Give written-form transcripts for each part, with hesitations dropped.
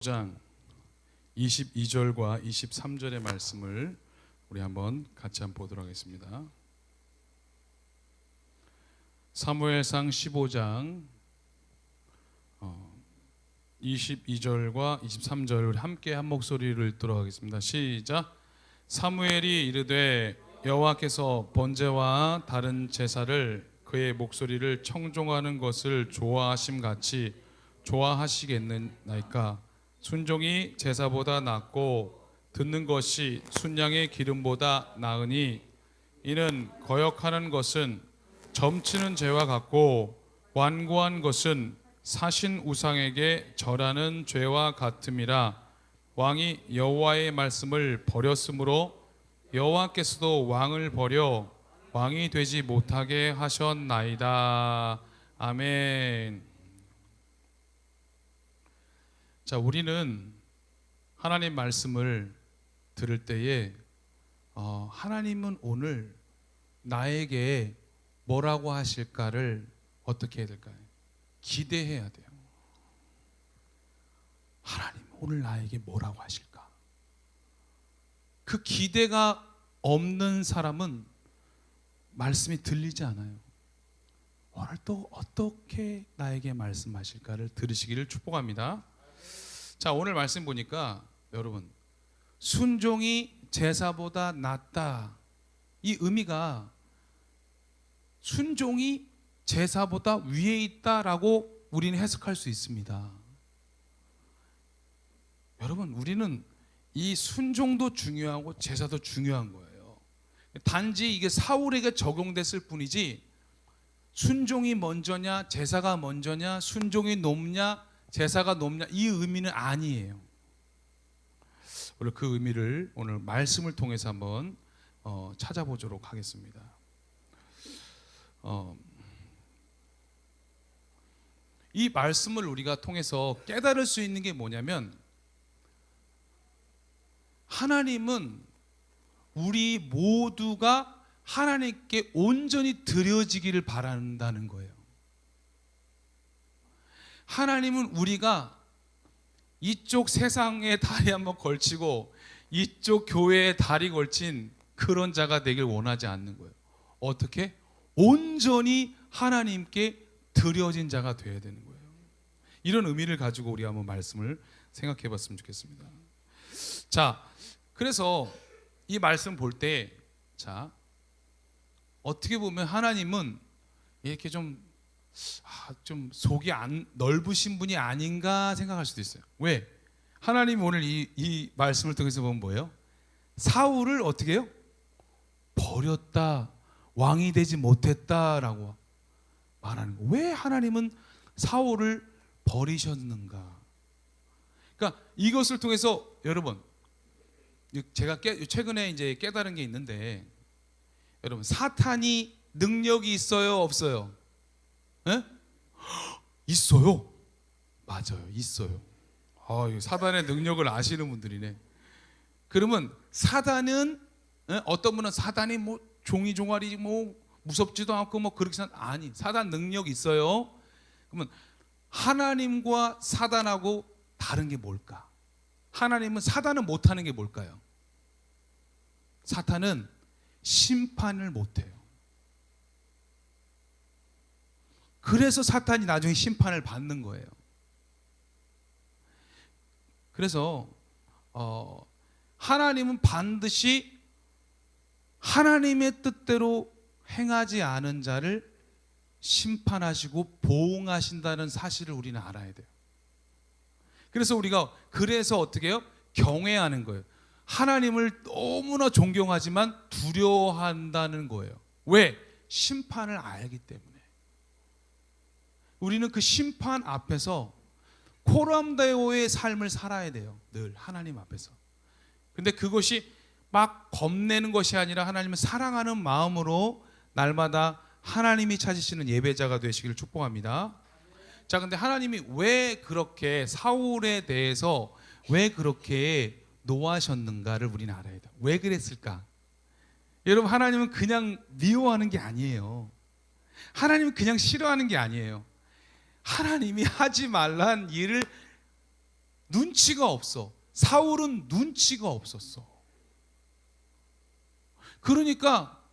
장 22절과 23절의 말씀을 우리 한번 같이 한번 보도록 하겠습니다. 사무엘상 15장 22절과 23절 우리 함께 한 목소리를 읽도록 하겠습니다. 시작. 사무엘이 이르되 여호와께서 번제와 다른 제사를 그의 목소리를 청종하는 것을 좋아하심 같이 좋아하시겠나이까? 순종이 제사보다 낫고 듣는 것이 순양의 기름보다 나으니 이는 거역하는 것은 점치는 죄와 같고 완고한 것은 사신 우상에게 절하는 죄와 같음이라. 왕이 여호와의 말씀을 버렸으므로 여호와께서도 왕을 버려 왕이 되지 못하게 하셨나이다. 아멘. 자, 우리는 하나님 말씀을 들을 때에 하나님은 오늘 나에게 뭐라고 하실까를 어떻게 해야 될까요? 기대해야 돼요. 하나님 오늘 나에게 뭐라고 하실까? 그 기대가 없는 사람은 말씀이 들리지 않아요. 오늘 또 어떻게 나에게 말씀하실까를 들으시기를 축복합니다. 자, 오늘 말씀 보니까 여러분, 순종이 제사보다 낫다, 이 의미가 순종이 제사보다 위에 있다라고 우리는 해석할 수 있습니다. 여러분, 우리는 이 순종도 중요하고 제사도 중요한 거예요. 단지 이게 사울에게 적용됐을 뿐이지 순종이 먼저냐 제사가 먼저냐, 순종이 높냐 제사가 높냐, 이 의미는 아니에요. 오늘 그 의미를 오늘 말씀을 통해서 한번 찾아보도록 하겠습니다. 이 말씀을 우리가 통해서 깨달을 수 있는 게 뭐냐면, 하나님은 우리 모두가 하나님께 온전히 드려지기를 바란다는 거예요. 하나님은 우리가 이쪽 세상에 다리 한번 걸치고 이쪽 교회에 다리 걸친 그런 자가 되길 원하지 않는 거예요. 어떻게? 온전히 하나님께 드려진 자가 되어야 되는 거예요. 이런 의미를 가지고 우리 한번 말씀을 생각해 봤으면 좋겠습니다. 자, 그래서 이 말씀 볼 때, 자, 어떻게 보면 하나님은 이렇게 좀 속이 넓으신 분이 아닌가 생각할 수도 있어요. 왜? 하나님 오늘 이 말씀을 통해서 보면 뭐예요? 사울을 어떻게 해요? 버렸다, 왕이 되지 못했다라고 말하는 거예요. 왜 하나님은 사울을 버리셨는가? 그러니까 이것을 통해서 여러분, 제가 최근에 이제 깨달은 게 있는데, 여러분, 사탄이 능력이 있어요, 없어요? 에? 있어요. 맞아요, 있어요. 사단의 능력을 아시는 분들이네. 그러면 사단은, 어떤 분은 사단이 뭐 종이 종아리 뭐 무섭지도 않고 뭐 그렇게 아니, 사단 능력이 있어요. 그러면 하나님과 사단하고 다른 게 뭘까? 하나님은 사단은 못하는 게 뭘까요? 사탄은 심판을 못해요. 그래서 사탄이 나중에 심판을 받는 거예요. 그래서 하나님은 반드시 하나님의 뜻대로 행하지 않은 자를 심판하시고 보응하신다는 사실을 우리는 알아야 돼요. 그래서 우리가 어떻게 해요? 경외하는 거예요. 하나님을 너무나 존경하지만 두려워한다는 거예요. 왜? 심판을 알기 때문에. 우리는 그 심판 앞에서 코람데오의 삶을 살아야 돼요. 늘 하나님 앞에서. 근데 그것이 막 겁내는 것이 아니라 하나님을 사랑하는 마음으로 날마다 하나님이 찾으시는 예배자가 되시기를 축복합니다. 자, 근데 하나님이 왜 그렇게 사울에 대해서 왜 그렇게 노하셨는가를 우리는 알아야 돼요. 왜 그랬을까? 여러분, 하나님은 그냥 미워하는 게 아니에요. 하나님은 그냥 싫어하는 게 아니에요. 하나님이 하지 말란 일을 눈치가 없어. 사울은 눈치가 없었어. 그러니까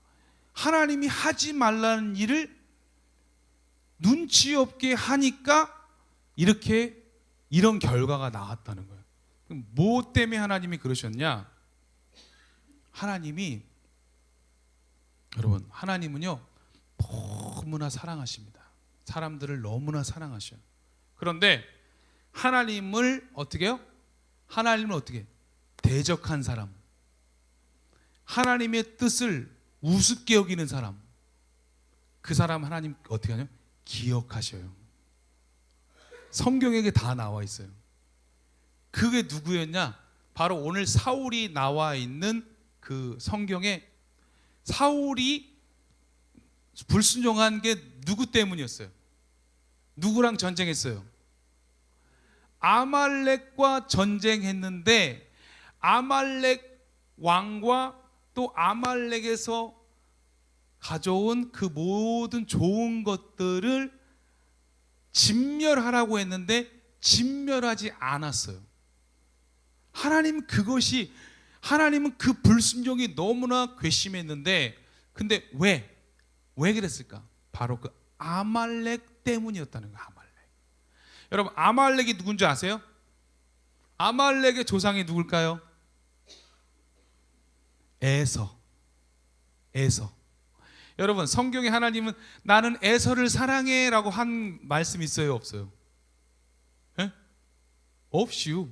하나님이 하지 말라는 일을 눈치 없게 하니까 이렇게 이런 결과가 나왔다는 거예요. 그럼 뭐 때문에 하나님이 그러셨냐? 하나님이, 여러분, 하나님은요 너무나 사랑하십니다. 사람들을 너무나 사랑하셔요. 그런데 하나님을 어떻게 해요? 하나님을 어떻게? 대적한 사람, 하나님의 뜻을 우습게 여기는 사람, 그 사람 하나님 어떻게 하냐? 기억하셔요. 성경에 다 나와 있어요. 그게 누구였냐? 바로 오늘 사울이 나와 있는 그 성경에 사울이 불순종한 게 누구 때문이었어요? 누구랑 전쟁했어요? 아말렉과 전쟁했는데 아말렉 왕과 또 아말렉에서 가져온 그 모든 좋은 것들을 진멸하라고 했는데 진멸하지 않았어요. 하나님은 그 불순종이 너무나 괘씸했는데, 근데 왜 그랬을까? 바로 그 아말렉 때문이었다는 거예요. 아말렉. 여러분, 아말렉이 누군지 아세요? 아말렉의 조상이 누굴까요? 에서. 여러분, 성경에 하나님은 나는 에서를 사랑해 라고 한 말씀이 있어요, 없어요? 에? 없이요.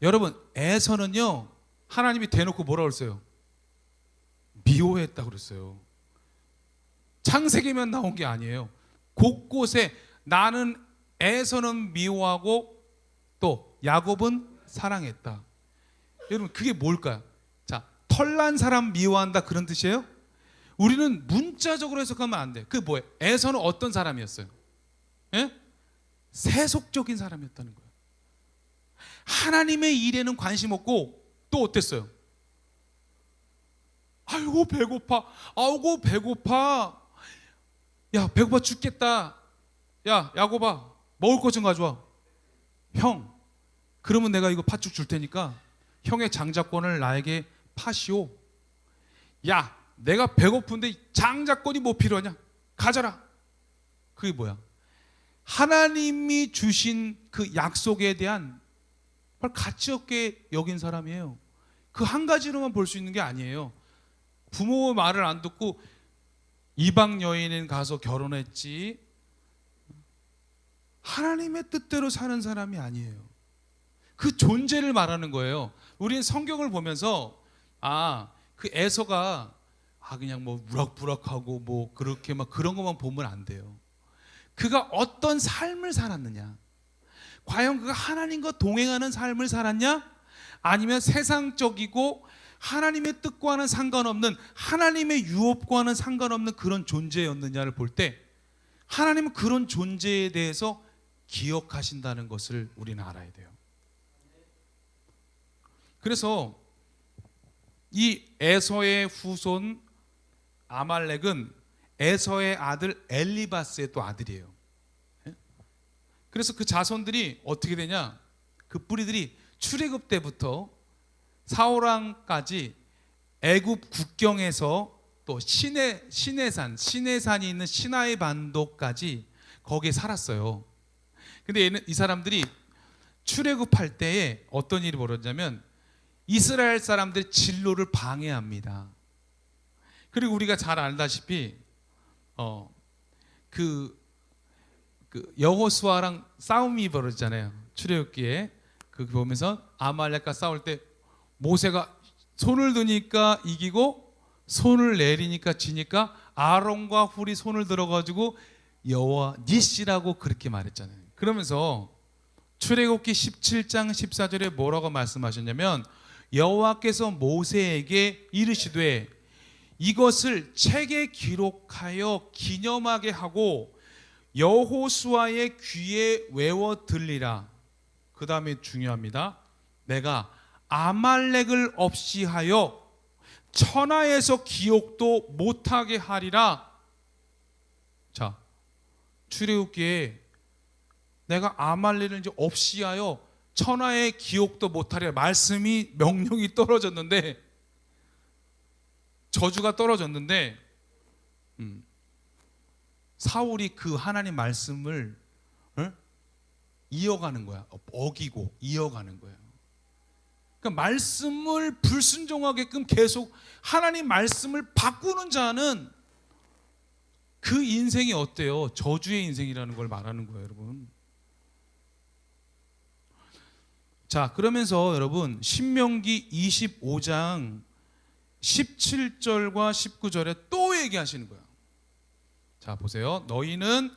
여러분, 에서는요 하나님이 대놓고 뭐라고 그랬어요? 미워했다고 그랬어요. 창세기면 나온 게 아니에요. 곳곳에 나는 에서는 미워하고 또 야곱은 사랑했다. 여러분, 그게 뭘까요? 자, 털난 사람 미워한다, 그런 뜻이에요? 우리는 문자적으로 해석하면 안 돼. 그게 뭐예요? 에서는 어떤 사람이었어요? 예? 세속적인 사람이었다는 거예요. 하나님의 일에는 관심 없고 또 어땠어요? 아이고 배고파. 아이고 배고파. 야, 배고파 죽겠다. 야, 야곱아, 먹을 것 좀 가져와. 형, 그러면 내가 이거 팥죽 줄 테니까 형의 장자권을 나에게 파시오. 야, 내가 배고픈데 장자권이 뭐 필요하냐? 가져라. 그게 뭐야? 하나님이 주신 그 약속에 대한 가치 없게 여긴 사람이에요. 그 한 가지로만 볼 수 있는 게 아니에요. 부모 말을 안 듣고 이방 여인은 가서 결혼했지, 하나님의 뜻대로 사는 사람이 아니에요. 그 존재를 말하는 거예요. 우리는 성경을 보면서 그 에서가 그냥 뭐 무럭무럭하고 뭐 그렇게 막 그런 것만 보면 안 돼요. 그가 어떤 삶을 살았느냐, 과연 그가 하나님과 동행하는 삶을 살았냐, 아니면 세상적이고 하나님의 뜻과는 상관없는, 하나님의 유업과는 상관없는 그런 존재였느냐를 볼 때 하나님은 그런 존재에 대해서 기억하신다는 것을 우리는 알아야 돼요. 그래서 이 에서의 후손 아말렉은 에서의 아들 엘리바스의 또 아들이에요. 그래서 그 자손들이 어떻게 되냐, 그 뿌리들이 출애굽 때부터 사울왕까지 애굽 국경에서 또 시내산이 있는 시나이 반도까지 거기에 살았어요. 근데 이 사람들이 출애굽할 때에 어떤 일이 벌어졌냐면 이스라엘 사람들 진로를 방해합니다. 그리고 우리가 잘 알다시피 여호수아랑 싸움이 벌어졌잖아요. 출애굽기에 그 보면서 아말렉과 싸울 때 모세가 손을 드니까 이기고 손을 내리니까 지니까 아론과 훌이 손을 들어가지고 여호와 니시라고 그렇게 말했잖아요. 그러면서 출애굽기 17장 14절에 뭐라고 말씀하셨냐면 여호와께서 모세에게 이르시되 이것을 책에 기록하여 기념하게 하고 여호수아의 귀에 외워 들리라. 그 다음에 중요합니다. 내가 아말렉을 없이 하여 천하에서 기억도 못하게 하리라. 자, 출애굽기에 내가 아말렉을 이제 없이 하여 천하의 기억도 못하리라 말씀이 명령이 떨어졌는데, 저주가 떨어졌는데 사울이 그 하나님 말씀을 이어가는 거야. 어기고 이어가는 거예요. 그러니까 말씀을 불순종하게끔 계속 하나님 말씀을 바꾸는 자는 그 인생이 어때요? 저주의 인생이라는 걸 말하는 거예요, 여러분. 자, 그러면서 여러분 신명기 25장 17절과 19절에 또 얘기하시는 거예요. 자, 보세요. 너희는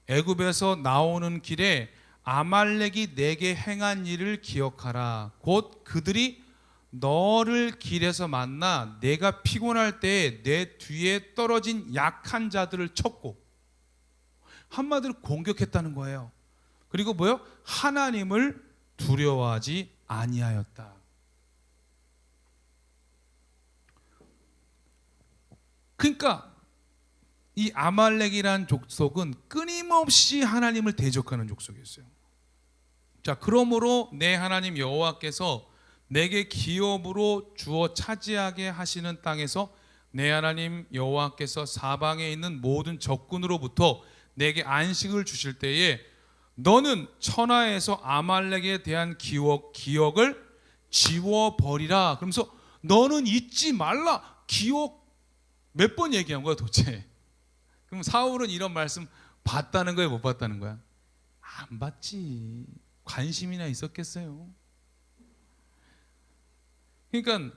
애굽에서 나오는 길에 아말렉이 내게 행한 일을 기억하라. 곧 그들이 너를 길에서 만나 내가 피곤할 때에 내 뒤에 떨어진 약한 자들을 쳤고, 한마디로 공격했다는 거예요. 그리고 뭐요? 하나님을 두려워하지 아니하였다. 그러니까 이 아말렉이란 족속은 끊임없이 하나님을 대적하는 족속이었어요. 자, 그러므로 내 하나님 여호와께서 내게 기업으로 주어 차지하게 하시는 땅에서 내 하나님 여호와께서 사방에 있는 모든 적군으로부터 내게 안식을 주실 때에 너는 천하에서 아말렉에 대한 기억을 지워버리라. 그러면서 너는 잊지 말라. 기억 몇 번 얘기한 거야 도대체? 그럼 사울은 이런 말씀 봤다는 거예요, 못 봤다는 거야? 안 봤지. 관심이나 있었겠어요? 그러니까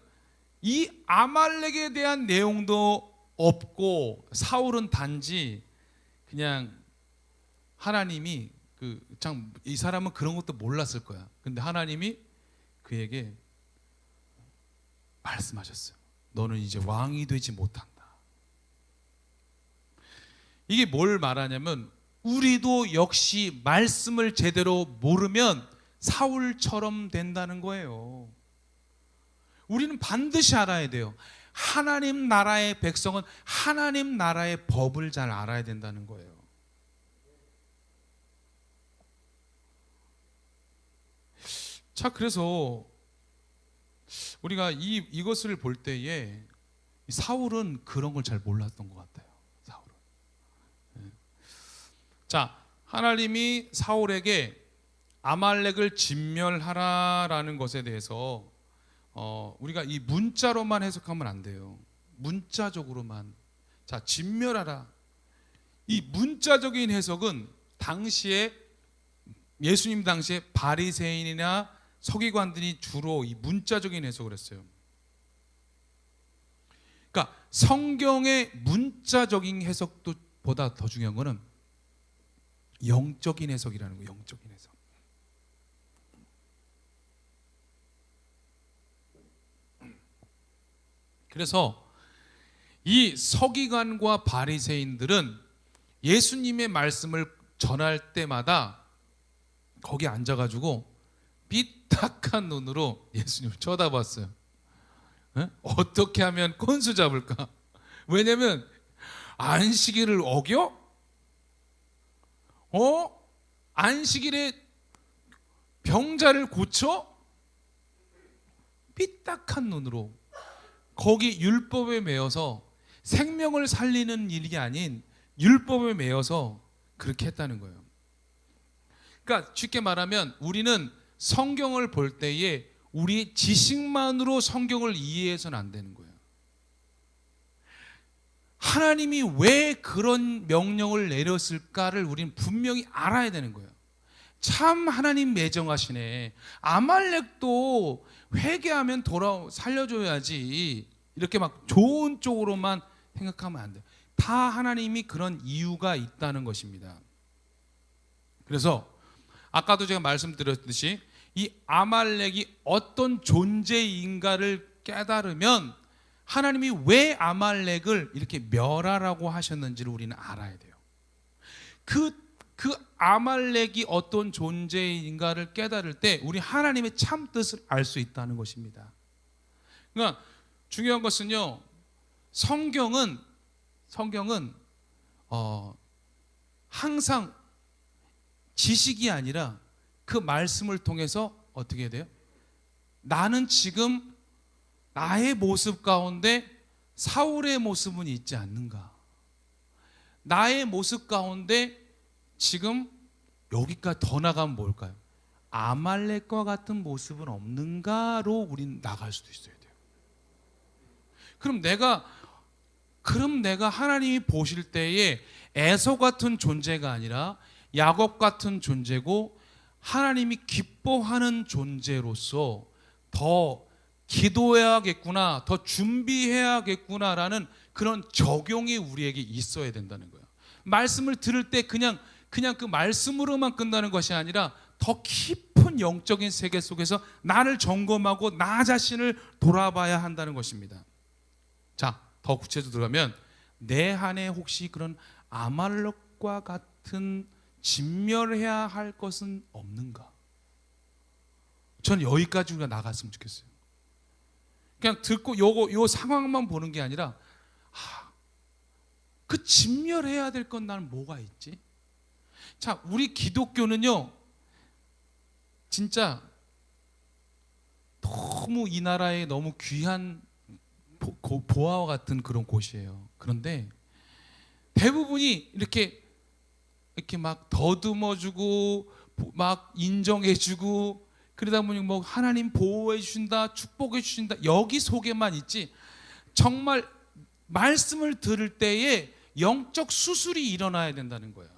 이 아말렉에 대한 내용도 없고, 사울은 단지 그냥 하나님이 이 사람은 그런 것도 몰랐을 거야. 근데 하나님이 그에게 말씀하셨어요. 너는 이제 왕이 되지 못한다. 이게 뭘 말하냐면, 우리도 역시 말씀을 제대로 모르면 사울처럼 된다는 거예요. 우리는 반드시 알아야 돼요. 하나님 나라의 백성은 하나님 나라의 법을 잘 알아야 된다는 거예요. 자, 그래서 우리가 이것을 볼 때에 사울은 그런 걸 잘 몰랐던 것 같아요. 사울은. 자, 하나님이 사울에게 아말렉을 진멸하라라는 것에 대해서 우리가 이 문자로만 해석하면 안 돼요. 문자적으로만. 자, 진멸하라. 이 문자적인 해석은 당시에 예수님 당시에 바리새인이나 서기관들이 주로 이 문자적인 해석을 했어요. 그러니까 성경의 문자적인 해석도 보다 더 중요한 거는 영적인 해석이라는 거예요. 영적인 해석. 그래서 이 서기관과 바리새인들은 예수님의 말씀을 전할 때마다 거기 앉아가지고 삐딱한 눈으로 예수님을 쳐다봤어요. 어떻게 하면 꼰수 잡을까? 왜냐면 안식일을 어겨? 안식일에 병자를 고쳐? 삐딱한 눈으로 거기 율법에 매여서 생명을 살리는 일이 아닌 율법에 매여서 그렇게 했다는 거예요. 그러니까 쉽게 말하면 우리는 성경을 볼 때에 우리 지식만으로 성경을 이해해서는 안 되는 거예요. 하나님이 왜 그런 명령을 내렸을까를 우리는 분명히 알아야 되는 거예요. 참 하나님 매정하시네. 아말렉도 회개하면 살려줘야지. 이렇게 막 좋은 쪽으로만 생각하면 안 돼요. 다 하나님이 그런 이유가 있다는 것입니다. 그래서 아까도 제가 말씀드렸듯이 이 아말렉이 어떤 존재인가를 깨달으면 하나님이 왜 아말렉을 이렇게 멸하라고 하셨는지를 우리는 알아야 돼요. 그 아말렉이 어떤 존재인가를 깨달을 때 우리 하나님의 참 뜻을 알 수 있다는 것입니다. 그러니까 중요한 것은요, 성경은 항상 지식이 아니라 그 말씀을 통해서 어떻게 돼요? 나는 지금 나의 모습 가운데 사울의 모습은 있지 않는가? 나의 모습 가운데 지금 여기까지 더 나가면 뭘까요? 아말렉과 같은 모습은 없는가로 우린 나갈 수도 있어야 돼요. 그럼 내가 하나님이 보실 때에 에서 같은 존재가 아니라 야곱 같은 존재고 하나님이 기뻐하는 존재로서 더 기도해야겠구나, 더 준비해야겠구나라는 그런 적용이 우리에게 있어야 된다는 거예요. 말씀을 들을 때 그냥 그 말씀으로만 끝나는 것이 아니라 더 깊은 영적인 세계 속에서 나를 점검하고 나 자신을 돌아봐야 한다는 것입니다. 자, 더 구체적으로 들어가면 내 안에 혹시 그런 아말렉과 같은 진멸해야 할 것은 없는가? 저는 여기까지 우리가 나갔으면 좋겠어요. 그냥 듣고 요 상황만 보는 게 아니라 그 진멸해야 될 건 나는 뭐가 있지? 자, 우리 기독교는요 진짜 너무 이 나라에 너무 귀한 보화와 같은 그런 곳이에요. 그런데 대부분이 이렇게 막 더듬어주고 막 인정해주고 그러다 보니 뭐 하나님 보호해 주신다, 축복해 주신다 여기 속에만 있지, 정말 말씀을 들을 때에 영적 수술이 일어나야 된다는 거예요.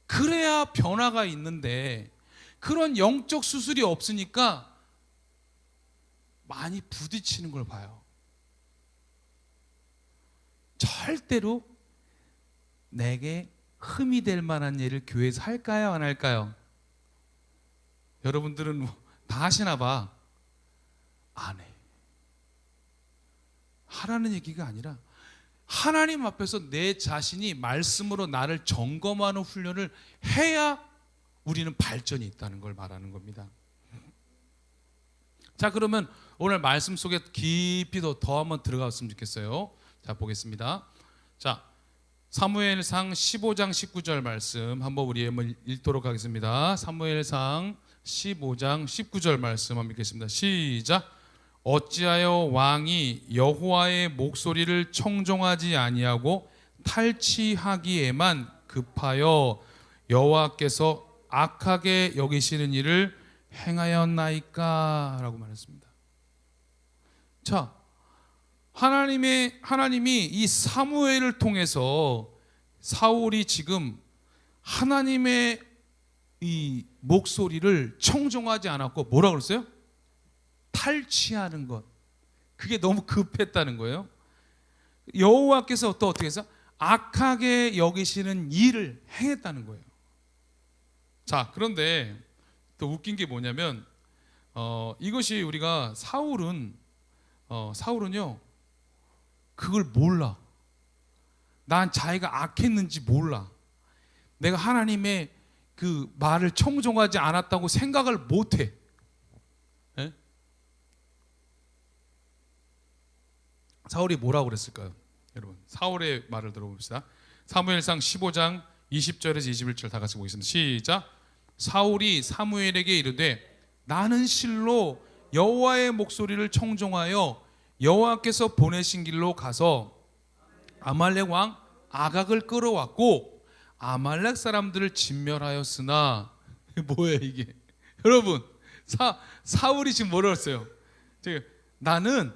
그래야 변화가 있는데 그런 영적 수술이 없으니까 많이 부딪히는 걸 봐요. 절대로 내게 흠이 될 만한 일을 교회에서 할까요, 안 할까요? 여러분들은 다 하시나 봐. 안 해. 하라는 얘기가 아니라 하나님 앞에서 내 자신이 말씀으로 나를 점검하는 훈련을 해야 우리는 발전이 있다는 걸 말하는 겁니다. 자, 그러면 오늘 말씀 속에 깊이 더 한번 들어갔으면 좋겠어요. 자, 보겠습니다. 자, 사무엘상 15장 19절 말씀 한번 우리 한번 읽도록 하겠습니다. 사무엘상 15장 19절 말씀 한번 읽겠습니다. 시작. 어찌하여 왕이 여호와의 목소리를 청종하지 아니하고 탈취하기에만 급하여 여호와께서 악하게 여기시는 일을 행하였나이까? 라고 말했습니다. 자, 하나님이 이 사무엘을 통해서 사울이 지금 하나님의 이 목소리를 청종하지 않았고 뭐라 그랬어요? 탈취하는 것. 그게 너무 급했다는 거예요. 여호와께서 또 어떻게 해서 악하게 여기시는 일을 행했다는 거예요. 자, 그런데 또 웃긴 게 뭐냐면 이것이 우리가 사울은요 그걸 몰라. 난 자기가 악했는지 몰라. 내가 하나님의 그 말을 청종하지 않았다고 생각을 못해. 예? 사울이 뭐라고 그랬을까요? 여러분, 사울의 말을 들어봅시다. 사무엘상 15장 20절에서 21절 다 같이 보겠습니다. 시작. 사울이 사무엘에게 이르되 나는 실로 여호와의 목소리를 청종하여 여호와께서 보내신 길로 가서 아말렉 왕 아각을 끌어왔고 아말렉 사람들을 진멸하였으나 뭐예요 이게? 여러분, 사울이 지금 뭐라고 했어요? 나는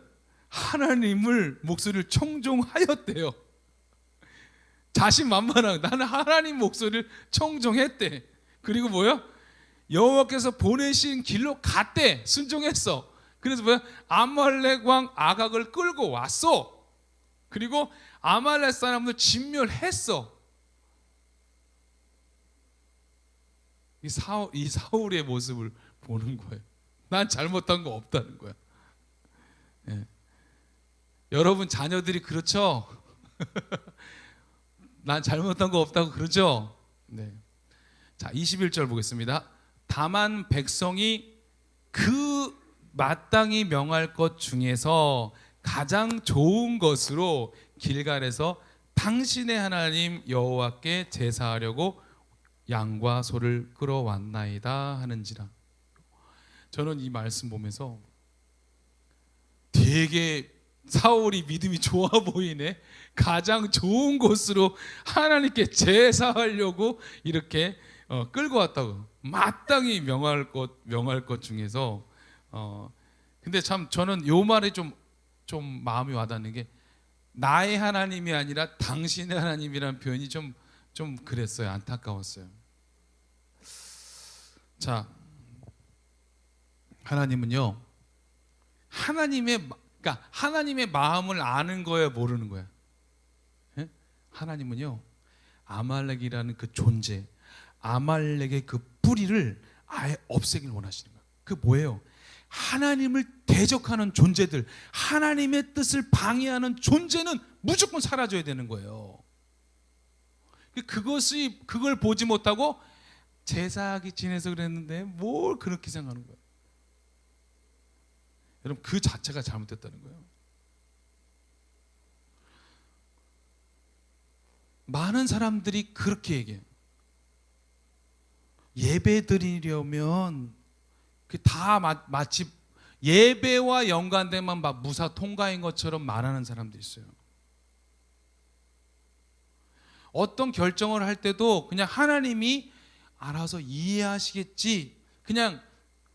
하나님을 목소리를 청종하였대요. 자신만만하고 나는 하나님 목소리를 청종했대. 그리고 뭐야? 여호와께서 보내신 길로 갔대. 순종했어. 그래서 뭐야? 아말렉 왕 아각을 끌고 왔어. 그리고 아말렉 사람들 진멸했어. 이 사울의 모습을 보는 거예요. 난 잘못한 거 없다는 거야. 예. 여러분 자녀들이 그렇죠? 난 잘못한 거 없다고 그러죠? 네. 자, 21절 보겠습니다. 다만 백성이 그 마땅히 명할 것 중에서 가장 좋은 것으로 길갈에서 당신의 하나님 여호와께 제사하려고 양과 소를 끌어왔나이다 하는지라. 저는 이 말씀 보면서 되게 사울이 믿음이 좋아 보이네. 가장 좋은 곳으로 하나님께 제사하려고 이렇게 끌고 왔다고. 마땅히 명할 것 중에서 근데 참 저는 요 말이 좀 마음이 와닿는 게, 나의 하나님이 아니라 당신의 하나님이라는 표현이 좀 그랬어요. 안타까웠어요. 자, 하나님은요, 그러니까 하나님의 마음을 아는 거예요, 모르는 거예요? 예? 하나님은요, 아말렉이라는 그 존재, 아말렉의 그 뿌리를 아예 없애길 원하시는 거예요. 그 뭐예요? 하나님을 대적하는 존재들, 하나님의 뜻을 방해하는 존재는 무조건 사라져야 되는 거예요. 그걸 보지 못하고 제사하기 지내서 그랬는데 뭘 그렇게 생각하는 거예요? 여러분, 그 자체가 잘못됐다는 거예요. 많은 사람들이 그렇게 얘기해요. 예배 드리려면 다 마치 예배와 연관되면 막 무사 통과인 것처럼 말하는 사람도 있어요. 어떤 결정을 할 때도 그냥 하나님이 알아서 이해하시겠지, 그냥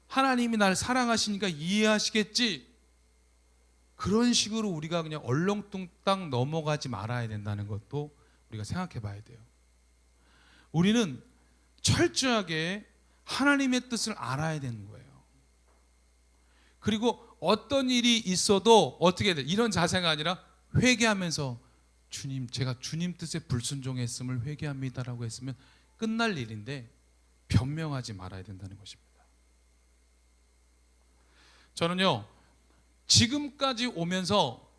하나님이 나를 사랑하시니까 이해하시겠지, 그런 식으로 우리가 그냥 얼렁뚱땅 넘어가지 말아야 된다는 것도 우리가 생각해 봐야 돼요. 우리는 철저하게 하나님의 뜻을 알아야 되는 거예요. 그리고 어떤 일이 있어도 어떻게 해야 돼? 이런 자세가 아니라 회개하면서, 주님, 제가 주님 뜻에 불순종했음을 회개합니다라고 했으면 끝날 일인데 변명하지 말아야 된다는 것입니다. 저는요, 지금까지 오면서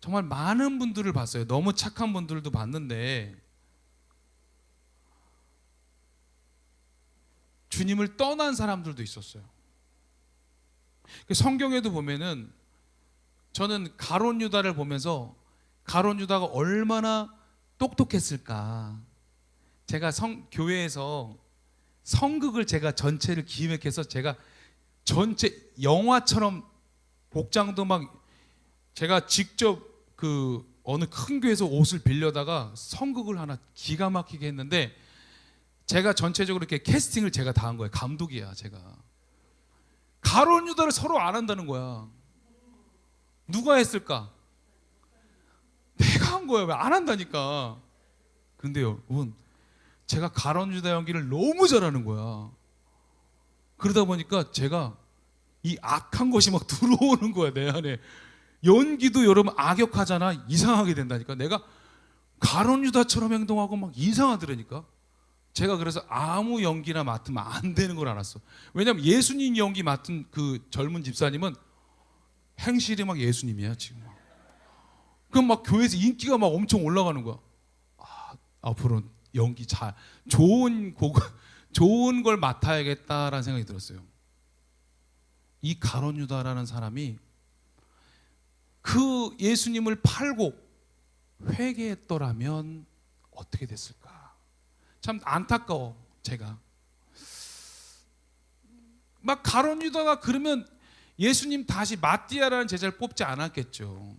정말 많은 분들을 봤어요. 너무 착한 분들도 봤는데 주님을 떠난 사람들도 있었어요. 성경에도 보면은, 저는 가룟 유다를 보면서 가룟 유다가 얼마나 똑똑했을까. 제가 교회에서 성극을 제가 전체를 기획해서 제가 전체 영화처럼 복장도 막 제가 직접 그 어느 큰 교회에서 옷을 빌려다가 성극을 하나 기가 막히게 했는데, 제가 전체적으로 이렇게 캐스팅을 제가 다 한 거예요. 감독이야, 제가. 가룟 유다를 서로 안 한다는 거야. 누가 했을까? 내가 한 거야. 왜 안 한다니까. 근데 여러분, 제가 가룟 유다 연기를 너무 잘하는 거야. 그러다 보니까 제가 이 악한 것이 막 들어오는 거야, 내 안에. 연기도 여러분 악역하잖아. 이상하게 된다니까. 내가 가룟 유다처럼 행동하고 막 이상하더라니까. 제가 그래서 아무 연기나 맡으면 안 되는 걸 알았어. 왜냐면 예수님 연기 맡은 그 젊은 집사님은 행실이 막 예수님이야 지금. 그럼 막 교회에서 인기가 막 엄청 올라가는 거야. 앞으로 연기 좋은 걸 맡아야겠다라는 생각이 들었어요. 이 가룟 유다라는 사람이 그 예수님을 팔고 회개했더라면 어떻게 됐을까? 참 안타까워. 제가 막 가룟 유다가 그러면 예수님 다시 마띠아라는 제자를 뽑지 않았겠죠.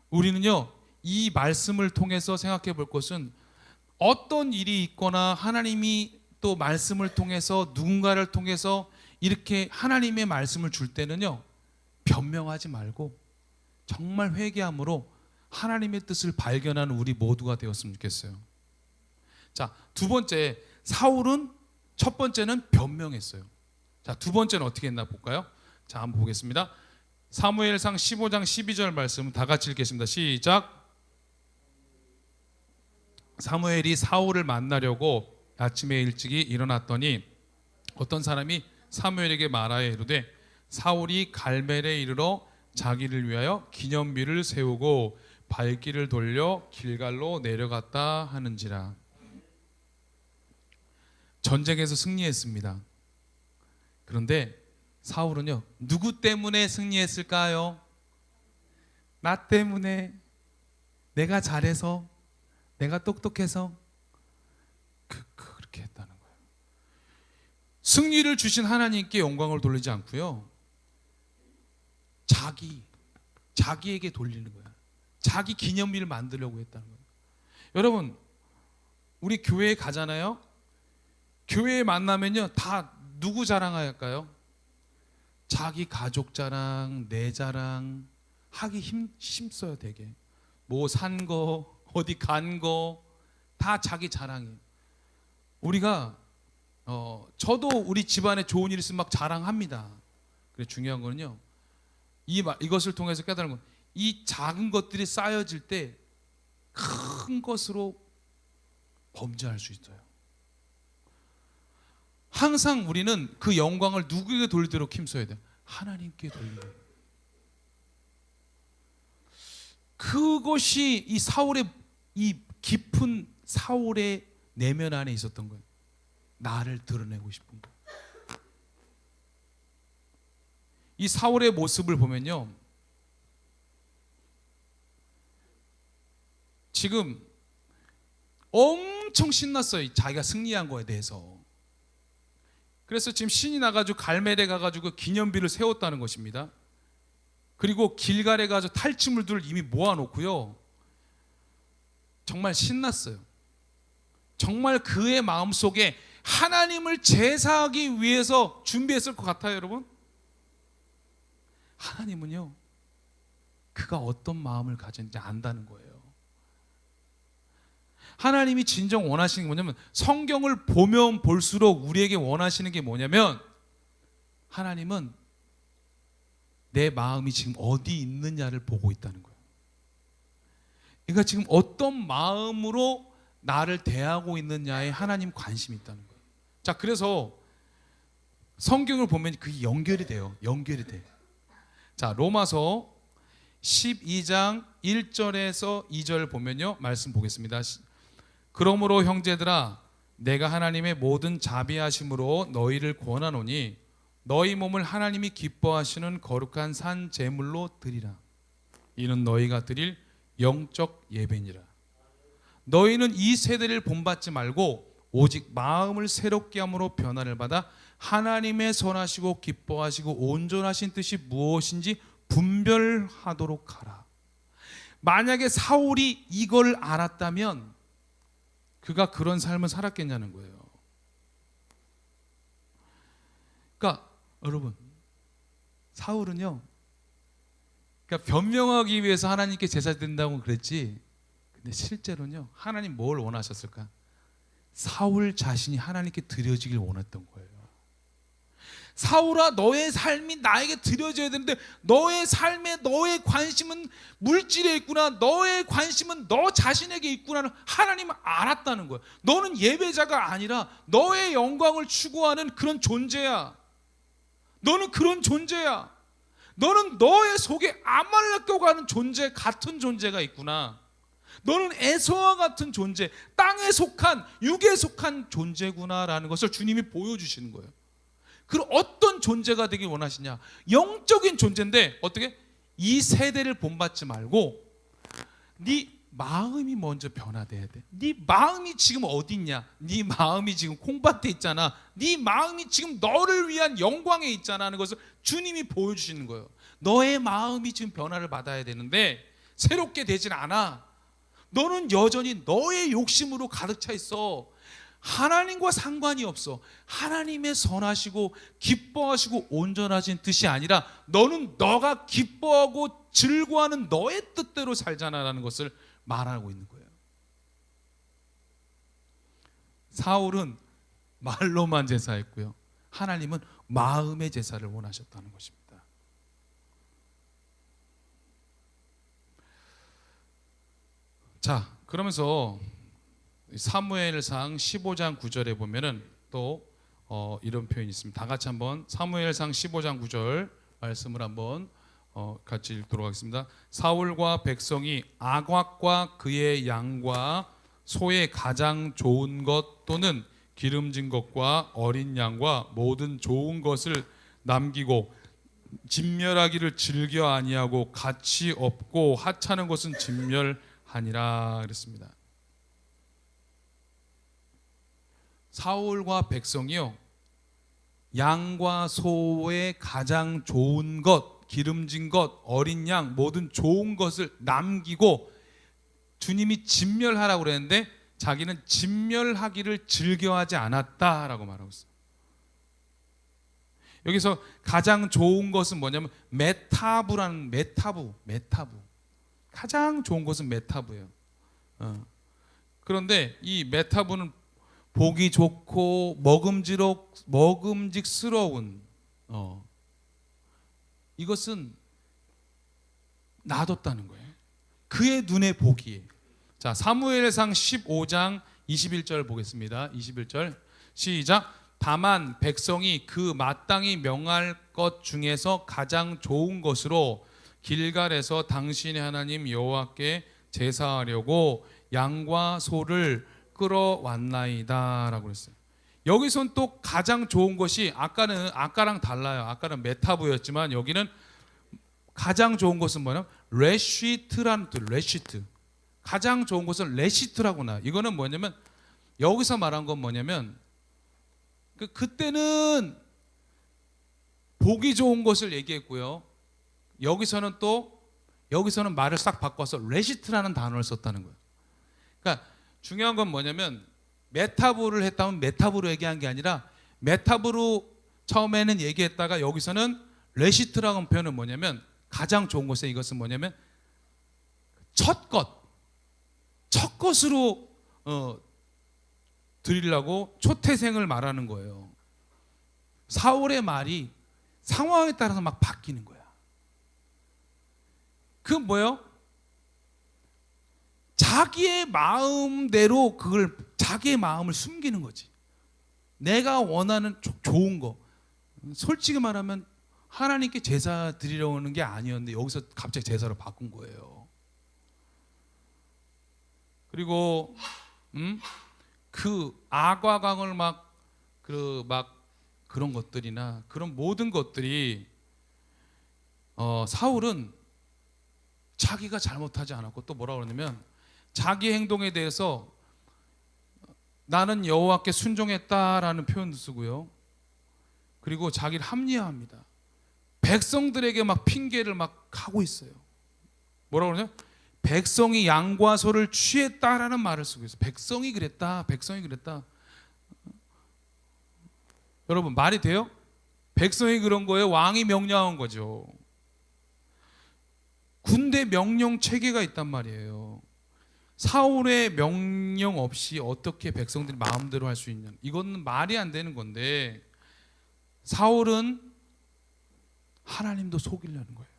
우리는요, 이 말씀을 통해서 생각해 볼 것은, 어떤 일이 있거나 하나님이 또 말씀을 통해서 누군가를 통해서 이렇게 하나님의 말씀을 줄 때는요, 변명하지 말고 정말 회개함으로 하나님의 뜻을 발견하는 우리 모두가 되었으면 좋겠어요. 자, 두 번째, 사울은 첫 번째는 변명했어요. 자, 두 번째는 어떻게 했나 볼까요? 자, 한번 보겠습니다. 사무엘상 15장 12절 말씀 다 같이 읽겠습니다. 시작. 사무엘이 사울을 만나려고 아침에 일찍이 일어났더니 어떤 사람이 사무엘에게 말하여 이르되, 사울이 갈멜에 이르러 자기를 위하여 기념비를 세우고 발길을 돌려 길갈로 내려갔다 하는지라. 전쟁에서 승리했습니다. 그런데 사울은요, 누구 때문에 승리했을까요? 나 때문에, 내가 잘해서, 내가 똑똑해서 그렇게 했다는 거예요. 승리를 주신 하나님께 영광을 돌리지 않고요, 자기에게 돌리는 거야. 자기 기념비를 만들려고 했다는 거예요. 여러분, 우리 교회에 가잖아요. 교회에 만나면요, 다 누구 자랑할까요? 자기 가족 자랑, 내 자랑 하기 힘써요. 되게 뭐 산 거, 어디 간 거 다 자기 자랑이에요. 우리가 저도 우리 집안에 좋은 일 있으면 막 자랑합니다. 그래, 중요한 거는요, 이것을 통해서 깨달은 건, 이 작은 것들이 쌓여질 때 큰 것으로 범죄할 수 있어요. 항상 우리는 그 영광을 누구에게 돌리도록 힘써야 돼요? 하나님께 돌리는 거예요. 그것이 이 사울의, 이 깊은 사울의 내면 안에 있었던 거예요. 나를 드러내고 싶은 거. 이 사울의 모습을 보면요, 지금 엄청 신났어요. 자기가 승리한 거에 대해서. 그래서 지금 신이 나가지고 갈멜에 가가지고 기념비를 세웠다는 것입니다. 그리고 길갈에 가서 탈취물들을 이미 모아놓고요, 정말 신났어요. 정말 그의 마음속에 하나님을 제사하기 위해서 준비했을 것 같아요. 여러분, 하나님은요, 그가 어떤 마음을 가졌는지 안다는 거예요. 하나님이 진정 원하시는 게 뭐냐면, 성경을 보면 볼수록 우리에게 원하시는 게 뭐냐면, 하나님은 내 마음이 지금 어디 있느냐를 보고 있다는 거예요. 그러니까 지금 어떤 마음으로 나를 대하고 있느냐에 하나님 관심이 있다는 거예요. 자, 그래서 성경을 보면 그게 연결이 돼요. 연결이 돼. 자, 로마서 12장 1절에서 2절 보면요, 말씀 보겠습니다. 그러므로 형제들아, 내가 하나님의 모든 자비하심으로 너희를 권하노니 너희 몸을 하나님이 기뻐하시는 거룩한 산 제물로 드리라. 이는 너희가 드릴 영적 예배니라. 너희는 이 세대를 본받지 말고 오직 마음을 새롭게 함으로 변화를 받아 하나님의 선하시고 기뻐하시고 온전하신 뜻이 무엇인지 분별하도록 하라. 만약에 사울이 이걸 알았다면 그가 그런 삶을 살았겠냐는 거예요. 그러니까 여러분, 사울은요, 그러니까 변명하기 위해서 하나님께 제사 드린다고 그랬지, 근데 실제로는요, 하나님 뭘 원하셨을까? 사울 자신이 하나님께 드려지길 원했던 거예요. 사울아, 너의 삶이 나에게 드려져야 되는데 너의 삶에 너의 관심은 물질에 있구나, 너의 관심은 너 자신에게 있구나를 하나님은 알았다는 거예요. 너는 예배자가 아니라 너의 영광을 추구하는 그런 존재야. 너는 그런 존재야. 너는 너의 속에 아말렉과 가는 존재, 같은 존재가 있구나. 너는 에서와 같은 존재, 땅에 속한, 육에 속한 존재구나라는 것을 주님이 보여주시는 거예요. 그럼 어떤 존재가 되길 원하시냐? 영적인 존재인데 어떻게? 이 세대를 본받지 말고 네 마음이 먼저 변화돼야 돼. 네 마음이 지금 어디 있냐? 네 마음이 지금 콩밭에 있잖아. 네 마음이 지금 너를 위한 영광에 있잖아 하는 것을 주님이 보여주시는 거예요. 너의 마음이 지금 변화를 받아야 되는데 새롭게 되진 않아. 너는 여전히 너의 욕심으로 가득 차 있어. 하나님과 상관이 없어. 하나님의 선하시고 기뻐하시고 온전하신 뜻이 아니라 너는 너가 기뻐하고 즐거워하는 너의 뜻대로 살잖아라는 것을 말하고 있는 거예요. 사울은 말로만 제사했고요, 하나님은 마음의 제사를 원하셨다는 것입니다. 자, 그러면서 사무엘상 15장 9절에 보면은 또 이런 표현이 있습니다. 다 같이 한번 사무엘상 15장 9절 말씀을 한번 같이 읽도록 하겠습니다. 사울과 백성이 아곽과 그의 양과 소의 가장 좋은 것 또는 기름진 것과 어린 양과 모든 좋은 것을 남기고 진멸하기를 즐겨 아니하고 가치 없고 하찮은 것은 진멸하니라 그랬습니다. 사울과 백성이요, 양과 소의 가장 좋은 것, 기름진 것, 어린 양, 모든 좋은 것을 남기고 주님이 진멸하라고 그랬는데 자기는 진멸하기를 즐겨하지 않았다라고 말하고 있어요. 여기서 가장 좋은 것은 뭐냐면 메타부라는 메타부. 가장 좋은 것은 메타부예요. 그런데 이 메타부는 보기 좋고 먹음직스러운 이것은 놔뒀다는 거예요. 그의 눈에 보기에. 자, 사무엘상 15장 21절 보겠습니다. 21절 시작. 다만 백성이 그 마땅히 명할 것 중에서 가장 좋은 것으로 길갈에서 당신의 하나님 여호와께 제사하려고 양과 소를 끌어왔나이다 라고 했어요. 여기선 또 가장 좋은 것이 아까랑 달라요. 아까는 메타부였지만 여기는 가장 좋은 것은 뭐냐면 레시트라는 뜻. 레시트. 가장 좋은 것은 레시트라고 나와요. 이거는 뭐냐면 여기서 말한 건 뭐냐면 그때는 보기 좋은 것을 얘기했고요. 여기서는 말을 싹 바꿔서 레시트라는 단어를 썼다는 거예요. 그러니까 중요한 건 뭐냐면 메타부를 했다면 메타부로 얘기한 게 아니라 메타부로 처음에는 얘기했다가 여기서는 레시트라는 표현은 뭐냐면 가장 좋은 것에 이것은 뭐냐면 첫 것으로 드리려고 초태생을 말하는 거예요. 사울의 말이 상황에 따라서 막 바뀌는 거야. 그건 뭐예요? 자기의 마음대로 자기의 마음을 숨기는 거지. 내가 원하는 좋은 거. 솔직히 말하면 하나님께 제사 드리려고 하는 게 아니었는데 여기서 갑자기 제사로 바꾼 거예요. 그리고 그 아과강을 그런 것들이나 그런 모든 것들이 사울은 자기가 잘못하지 않았고 또 뭐라 그러냐면 자기 행동에 대해서 나는 여호와께 순종했다라는 표현도 쓰고요. 그리고 자기를 합리화합니다. 백성들에게 막 핑계를 막 하고 있어요. 뭐라 그러냐? 백성이 양과 소를 취했다라는 말을 쓰고 있어요. 백성이 그랬다. 여러분 말이 돼요? 백성이 그런 거예요? 왕이 명령한 거죠. 군대 명령 체계가 있단 말이에요. 사울의 명령 없이 어떻게 백성들이 마음대로 할 수 있냐? 이건 말이 안 되는 건데 사울은 하나님도 속이려는 거예요.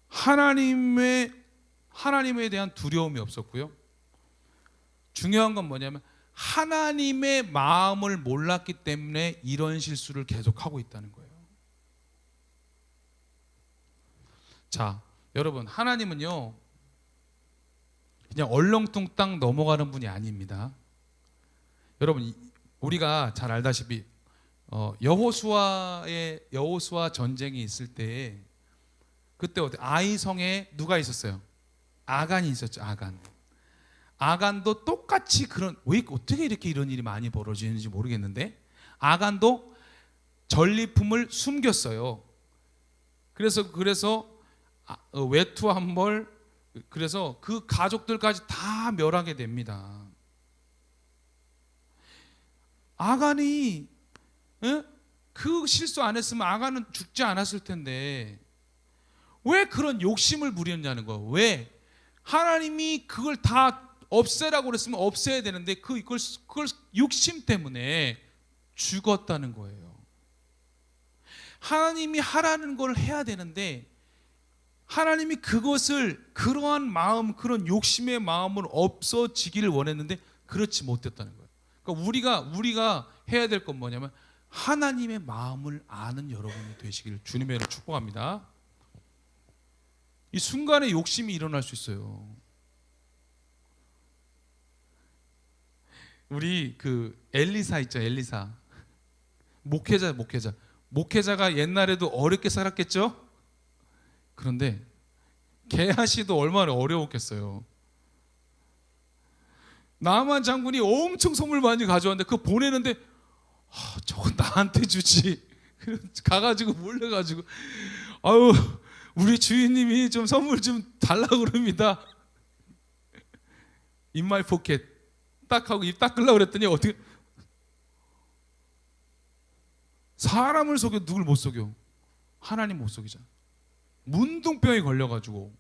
하나님에 대한 두려움이 없었고요. 중요한 건 뭐냐면 하나님의 마음을 몰랐기 때문에 이런 실수를 계속하고 있다는 거예요. 자, 여러분 하나님은요 그냥 얼렁뚱땅 넘어가는 분이 아닙니다. 여러분 우리가 잘 알다시피 여호수아 전쟁이 있을 때 그때 아이성에 누가 있었어요? 아간이 있었죠. 아간도 똑같이 왜 어떻게 이렇게 이런 일이 많이 벌어지는지 모르겠는데 아간도 전리품을 숨겼어요. 그래서 외투 한 벌 그래서 그 가족들까지 다 멸하게 됩니다. 아간이 그 실수 안 했으면 아간은 죽지 않았을 텐데 왜 그런 욕심을 부렸냐는 거예요. 왜? 하나님이 그걸 다 없애라고 그랬으면 없애야 되는데 그걸 욕심 때문에 죽었다는 거예요. 하나님이 하라는 걸 해야 되는데 하나님이 그러한 마음, 그런 욕심의 마음은 없어지기를 원했는데 그렇지 못했다는 거예요. 그러니까 우리가 해야 될 건 뭐냐면 하나님의 마음을 아는 여러분이 되시기를 주님의 이름으로 축복합니다. 이 순간에 욕심이 일어날 수 있어요. 우리 엘리사 있죠, 엘리사. 목회자가 옛날에도 어렵게 살았겠죠? 그런데 게하시도 얼마나 어려웠겠어요. 나만 장군이 엄청 선물 많이 가져왔는데 그거 보내는데 저거 나한테 주지. 가가지고 몰래가지고 아유 우리 주인님이 좀 선물 좀 달라고 그럽니다. In my pocket 딱 하고 입 닦으려고 그랬더니 어떻게 사람을 속여 누굴 못 속여? 하나님 못 속이잖아. 문둥병에 걸려가지고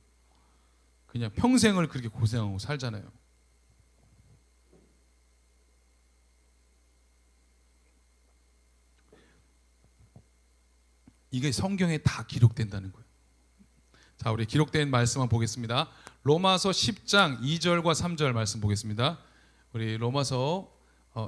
그냥 평생을 그렇게 고생하고 살잖아요. 이게 성경에 다 기록된다는 거예요. 자, 우리 기록된 말씀 한번 보겠습니다. 로마서 10장 2절과 3절 말씀 보겠습니다. 우리 로마서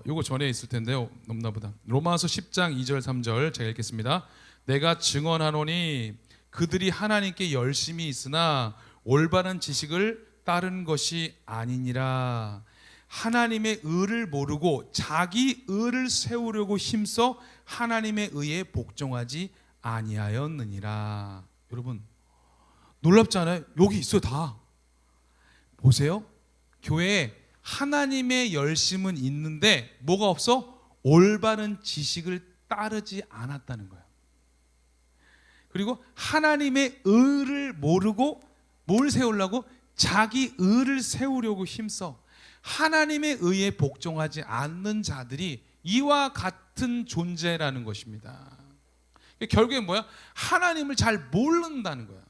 요거 전에 있을 텐데요. 넘나보다. 로마서 10장 2절 3절 제가 읽겠습니다. 내가 증언하노니 그들이 하나님께 열심히 있으나 올바른 지식을 따른 것이 아니니라. 하나님의 의를 모르고 자기 의를 세우려고 힘써 하나님의 의에 복종하지 아니하였느니라. 여러분 놀랍지 않아요? 여기 있어요. 다 보세요. 교회에 하나님의 열심은 있는데 뭐가 없어? 올바른 지식을 따르지 않았다는 거예요. 그리고 하나님의 의를 모르고 뭘 세우려고? 자기 의를 세우려고 힘써 하나님의 의에 복종하지 않는 자들이 이와 같은 존재라는 것입니다. 결국에 뭐야? 하나님을 잘 모른다는 거야.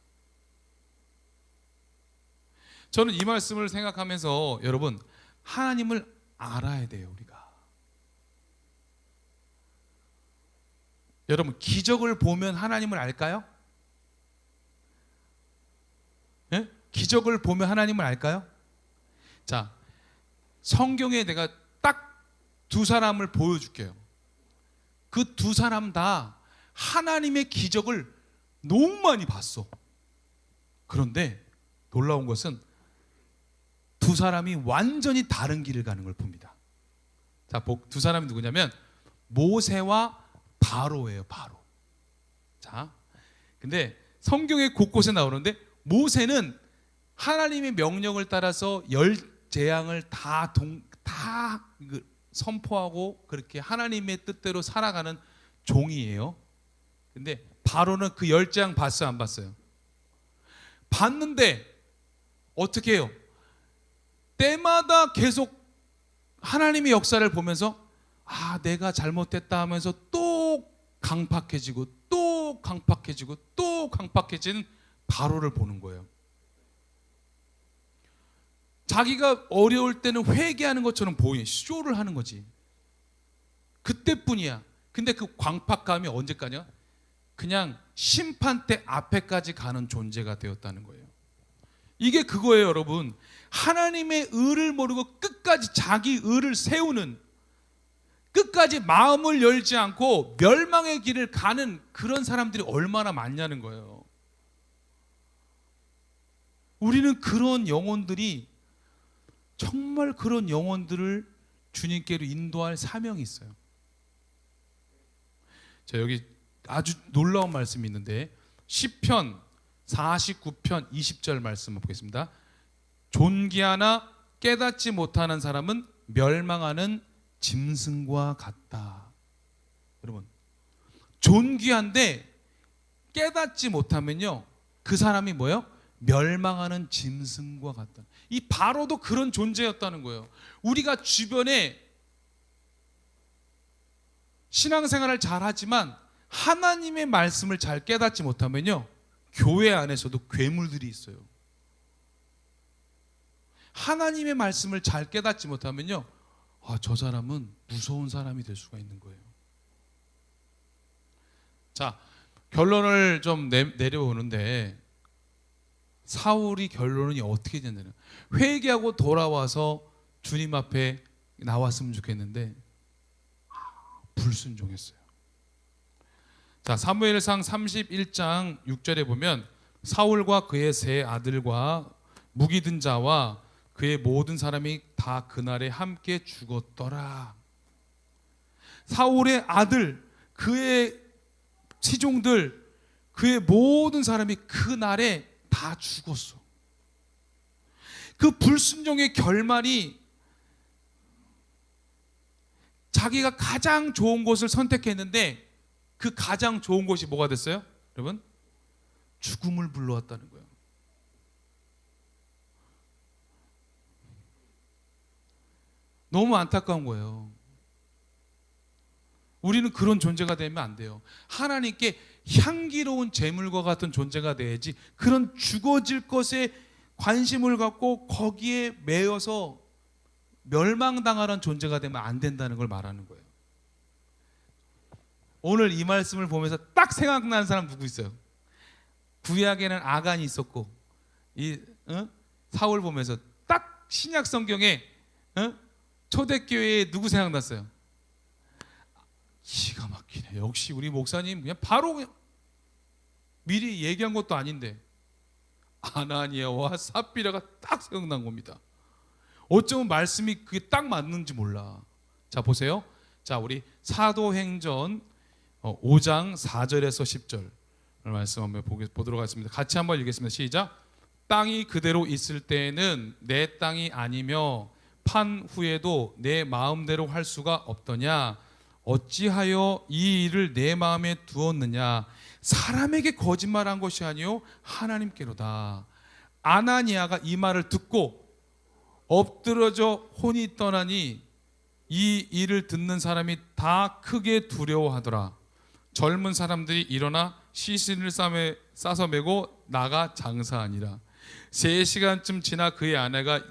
저는 이 말씀을 생각하면서 여러분 하나님을 알아야 돼요. 우리가 여러분 기적을 보면 하나님을 알까요? 예? 기적을 보면 하나님을 알까요? 자, 성경에 내가 딱 두 사람을 보여줄게요. 그 두 사람 다 하나님의 기적을 너무 많이 봤어. 그런데 놀라운 것은 두 사람이 완전히 다른 길을 가는 걸 봅니다. 자, 두 사람이 누구냐면 모세와 바로예요. 바로. 자, 근데 성경에 곳곳에 나오는데 모세는 하나님의 명령을 따라서 열 재앙을 다 선포하고 그렇게 하나님의 뜻대로 살아가는 종이에요. 근데 바로는 그 열 재앙 봤어요? 안 봤어요? 봤는데 어떻게 해요? 때마다 계속 하나님의 역사를 보면서 내가 잘못했다 하면서 또 강팍해지고 또 강팍해지고 또 강팍해지는 바로를 보는 거예요. 자기가 어려울 때는 회개하는 것처럼 보이는 쇼를 하는 거지. 그때뿐이야. 근데 그 광팍감이 언제까지야? 그냥 심판대 앞에까지 가는 존재가 되었다는 거예요. 이게 그거예요, 여러분. 하나님의 의를 모르고 끝까지 자기 의를 세우는, 끝까지 마음을 열지 않고 멸망의 길을 가는 그런 사람들이 얼마나 많냐는 거예요. 우리는 그런 영혼들이 정말 그런 영혼들을 주님께로 인도할 사명이 있어요. 자, 여기 아주 놀라운 말씀이 있는데 시편 49편 20절 말씀을 보겠습니다. 존귀하나 깨닫지 못하는 사람은 멸망하는 짐승과 같다. 여러분, 존귀한데 깨닫지 못하면요, 그 사람이 뭐예요? 멸망하는 짐승과 같다. 이 바로도 그런 존재였다는 거예요. 우리가 주변에 신앙생활을 잘하지만 하나님의 말씀을 잘 깨닫지 못하면요, 교회 안에서도 괴물들이 있어요. 하나님의 말씀을 잘 깨닫지 못하면요, 저 사람은 무서운 사람이 될 수가 있는 거예요. 자, 결론을 좀 내려오는데 사울이 결론이 어떻게 됐냐면 회개하고 돌아와서 주님 앞에 나왔으면 좋겠는데 불순종했어요. 자, 사무엘상 31장 6절에 보면 사울과 그의 세 아들과 무기 든 자와 그의 모든 사람이 다 그날에 함께 죽었더라. 사울의 아들, 그의 시종들, 그의 모든 사람이 그날에 다 죽었어. 그 불순종의 결말이 자기가 가장 좋은 곳을 선택했는데 그 가장 좋은 곳이 뭐가 됐어요? 여러분, 죽음을 불러왔다는 거예요. 너무 안타까운 거예요. 우리는 그런 존재가 되면 안 돼요. 하나님께 향기로운 재물과 같은 존재가 돼야지, 그런 죽어질 것에 관심을 갖고 거기에 매여서 멸망당하는 존재가 되면 안 된다는 걸 말하는 거예요. 오늘 이 말씀을 보면서 딱 생각나는 사람 누구 있어요? 구약에는 아간이 있었고, 사울 보면서 딱 신약 성경에 초대교회에 누구 생각났어요? 기가 막히네. 역시 우리 목사님 그냥 바로 그냥 미리 얘기한 것도 아닌데 아나니아와 삽비라가 딱 생각난 겁니다. 어쩌면 말씀이 그게 딱 맞는지 몰라. 자, 보세요. 자, 우리 사도행전 5장 4절에서 10절 말씀 한번 보도록 하겠습니다. 같이 한번 읽겠습니다. 시작. 땅이 그대로 있을 때에는 내 땅이 아니며 판 후에도 내 마음대로 할 수가 없더냐. 어찌하여 이 일을 내 마음에 두었느냐. 사람에게 거짓말한 것이 아니요 하나님께로다. 아나니아가 이 말을 듣고 엎드러져 혼이 떠나니 이 일을 듣는 사람이 다 크게 두려워하더라. 젊은 사람들이 일어나 시신을 싸서 메고 나가 장사하니라. 3시간쯤 지나 그의 아내가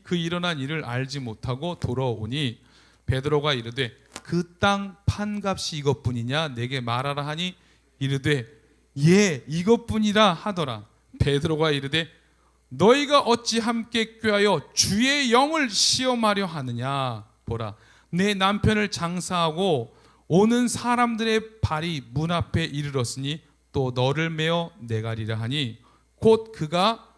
그 일어난 일을 알지 못하고 돌아오니 베드로가 이르되 그 땅 판값이 이것뿐이냐 내게 말하라 하니 이르되 예 이것뿐이라 하더라. 베드로가 이르되 너희가 어찌 함께 꾀하여 주의 영을 시험하려 하느냐. 보라, 내 남편을 장사하고 오는 사람들의 발이 문 앞에 이르렀으니 또 너를 메어 내가리라 하니 곧 그가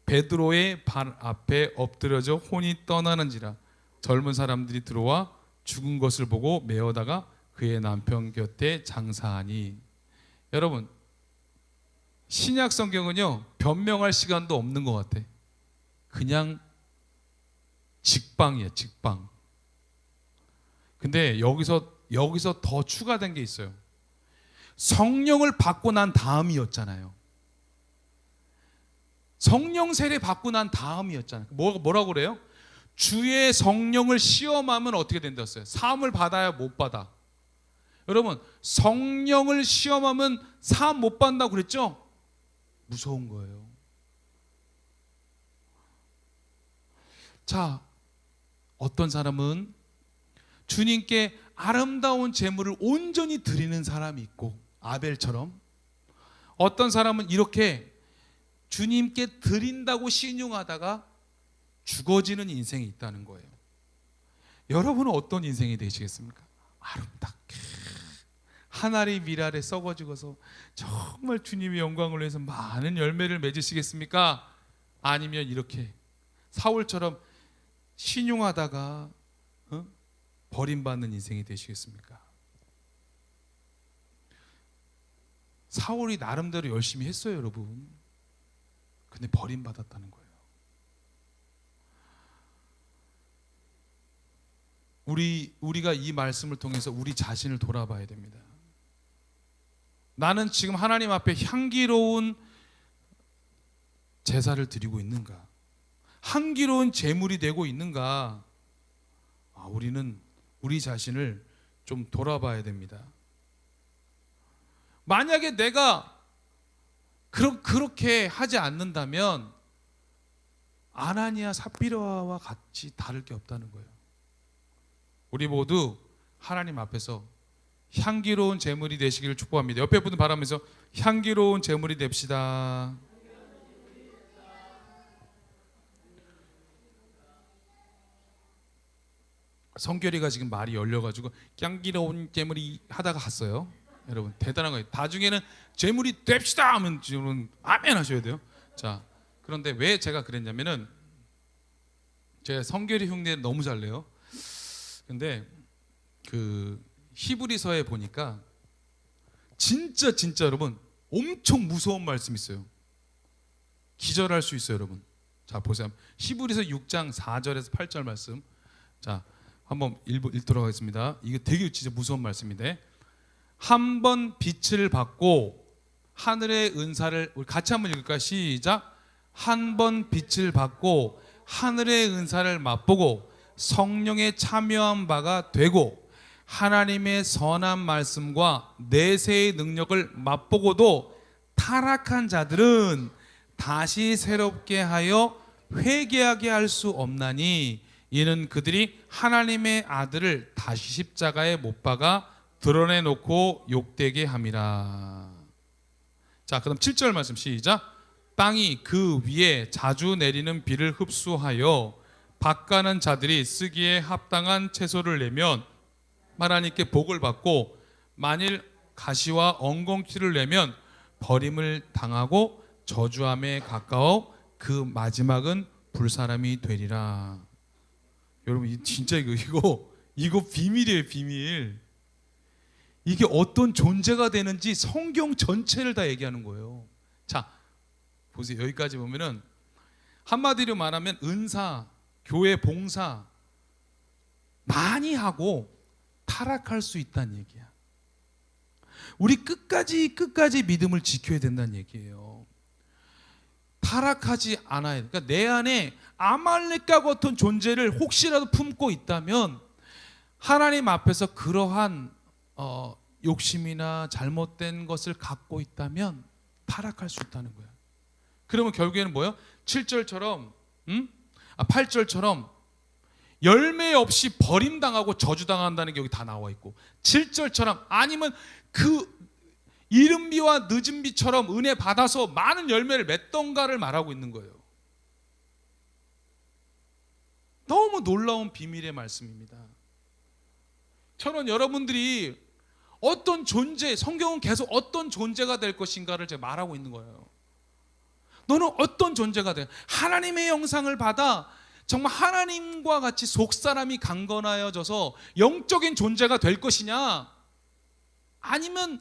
베드로의 발 앞에 엎드려져 혼이 떠나는지라. 젊은 사람들이 들어와 죽은 것을 보고 메어다가 그의 남편 곁에 장사하니. 여러분, 신약 성경은요 변명할 시간도 없는 것 같아. 그냥 직방이야, 직방. 근데 여기서 더 추가된 게 있어요. 성령을 받고 난 다음이었잖아요. 성령 세례 받고 난 다음이었잖아요. 뭐라고 그래요? 주의 성령을 시험하면 어떻게 된다었어요? 사함을 받아야 못 받아. 여러분, 성령을 시험하면 사함 못 받는다고 그랬죠? 무서운 거예요. 자, 어떤 사람은 주님께 아름다운 제물을 온전히 드리는 사람이 있고, 아벨처럼. 어떤 사람은 이렇게 주님께 드린다고 신용하다가 죽어지는 인생이 있다는 거예요. 여러분은 어떤 인생이 되시겠습니까? 아름답게 하나리 미랄에 썩어 죽어서 정말 주님의 영광을 위해서 많은 열매를 맺으시겠습니까? 아니면 이렇게 사울처럼 신용하다가 버림받는 인생이 되시겠습니까? 사울이 나름대로 열심히 했어요, 여러분. 근데 버림받았다는 거예요. 우리가 이 말씀을 통해서 우리 자신을 돌아봐야 됩니다. 나는 지금 하나님 앞에 향기로운 제사를 드리고 있는가? 향기로운 제물이 되고 있는가? 우리는 우리 자신을 좀 돌아봐야 됩니다. 만약에 내가 그렇게 하지 않는다면 아나니아 삽비라와 같이 다를 게 없다는 거예요. 우리 모두 하나님 앞에서 향기로운 제물이 되시기를 축복합니다. 옆에 분들 바라면서 향기로운 제물이 됩시다. 성결이가 지금 말이 열려가지고 향기로운 제물이 하다가 갔어요. 여러분 대단한 거예요. 나중에는 제물이 됩시다 하면 지금 아멘 하셔야 돼요. 자, 그런데 왜 제가 그랬냐면은 제가 성결이 흉내를 너무 잘 내요. 근데 그 히브리서에 보니까 진짜 여러분 엄청 무서운 말씀이 있어요. 기절할 수 있어요, 여러분. 자, 보세요. 히브리서 6장 4절에서 8절 말씀. 자, 한번 읽도록 하겠습니다. 이게 되게 진짜 무서운 말씀인데, 한 번 빛을 받고 하늘의 은사를, 우리 같이 한번 읽을까요? 시작. 한 번 빛을 받고 하늘의 은사를 맛보고 성령에 참여한 바가 되고 하나님의 선한 말씀과 내세의 능력을 맛보고도 타락한 자들은 다시 새롭게 하여 회개하게 할 수 없나니 이는 그들이 하나님의 아들을 다시 십자가에 못 박아 드러내놓고 욕되게 함이라. 자, 그다음 7절 말씀 시작. 땅이 그 위에 자주 내리는 비를 흡수하여 밭가는 자들이 쓰기에 합당한 채소를 내면 하나님께 복을 받고 만일 가시와 엉겅퀴를 내면 버림을 당하고 저주함에 가까워 그 마지막은 불사람이 되리라. 여러분 진짜 이거 비밀이에요, 비밀. 이게 어떤 존재가 되는지 성경 전체를 다 얘기하는 거예요. 자, 보세요. 여기까지 보면은 한마디로 말하면 은사, 교회 봉사 많이 하고 타락할 수 있다는 얘기야. 우리 끝까지 믿음을 지켜야 된다는 얘기예요. 타락하지 않아야 돼. 그러니까 내 안에 아말렉과 같은 존재를 혹시라도 품고 있다면 하나님 앞에서 그러한 욕심이나 잘못된 것을 갖고 있다면 타락할 수 있다는 거야. 그러면 결국에는 뭐예요? 7절처럼 8절처럼 열매 없이 버림당하고 저주당한다는 게 여기 다 나와 있고, 7절처럼 아니면 그 이른 비와 늦은 비처럼 은혜 받아서 많은 열매를 맺던가를 말하고 있는 거예요. 너무 놀라운 비밀의 말씀입니다. 저는 여러분들이 어떤 존재, 성경은 계속 어떤 존재가 될 것인가를 제가 말하고 있는 거예요. 너는 어떤 존재가 돼? 하나님의 영상을 받아 정말 하나님과 같이 속사람이 강건하여져서 영적인 존재가 될 것이냐, 아니면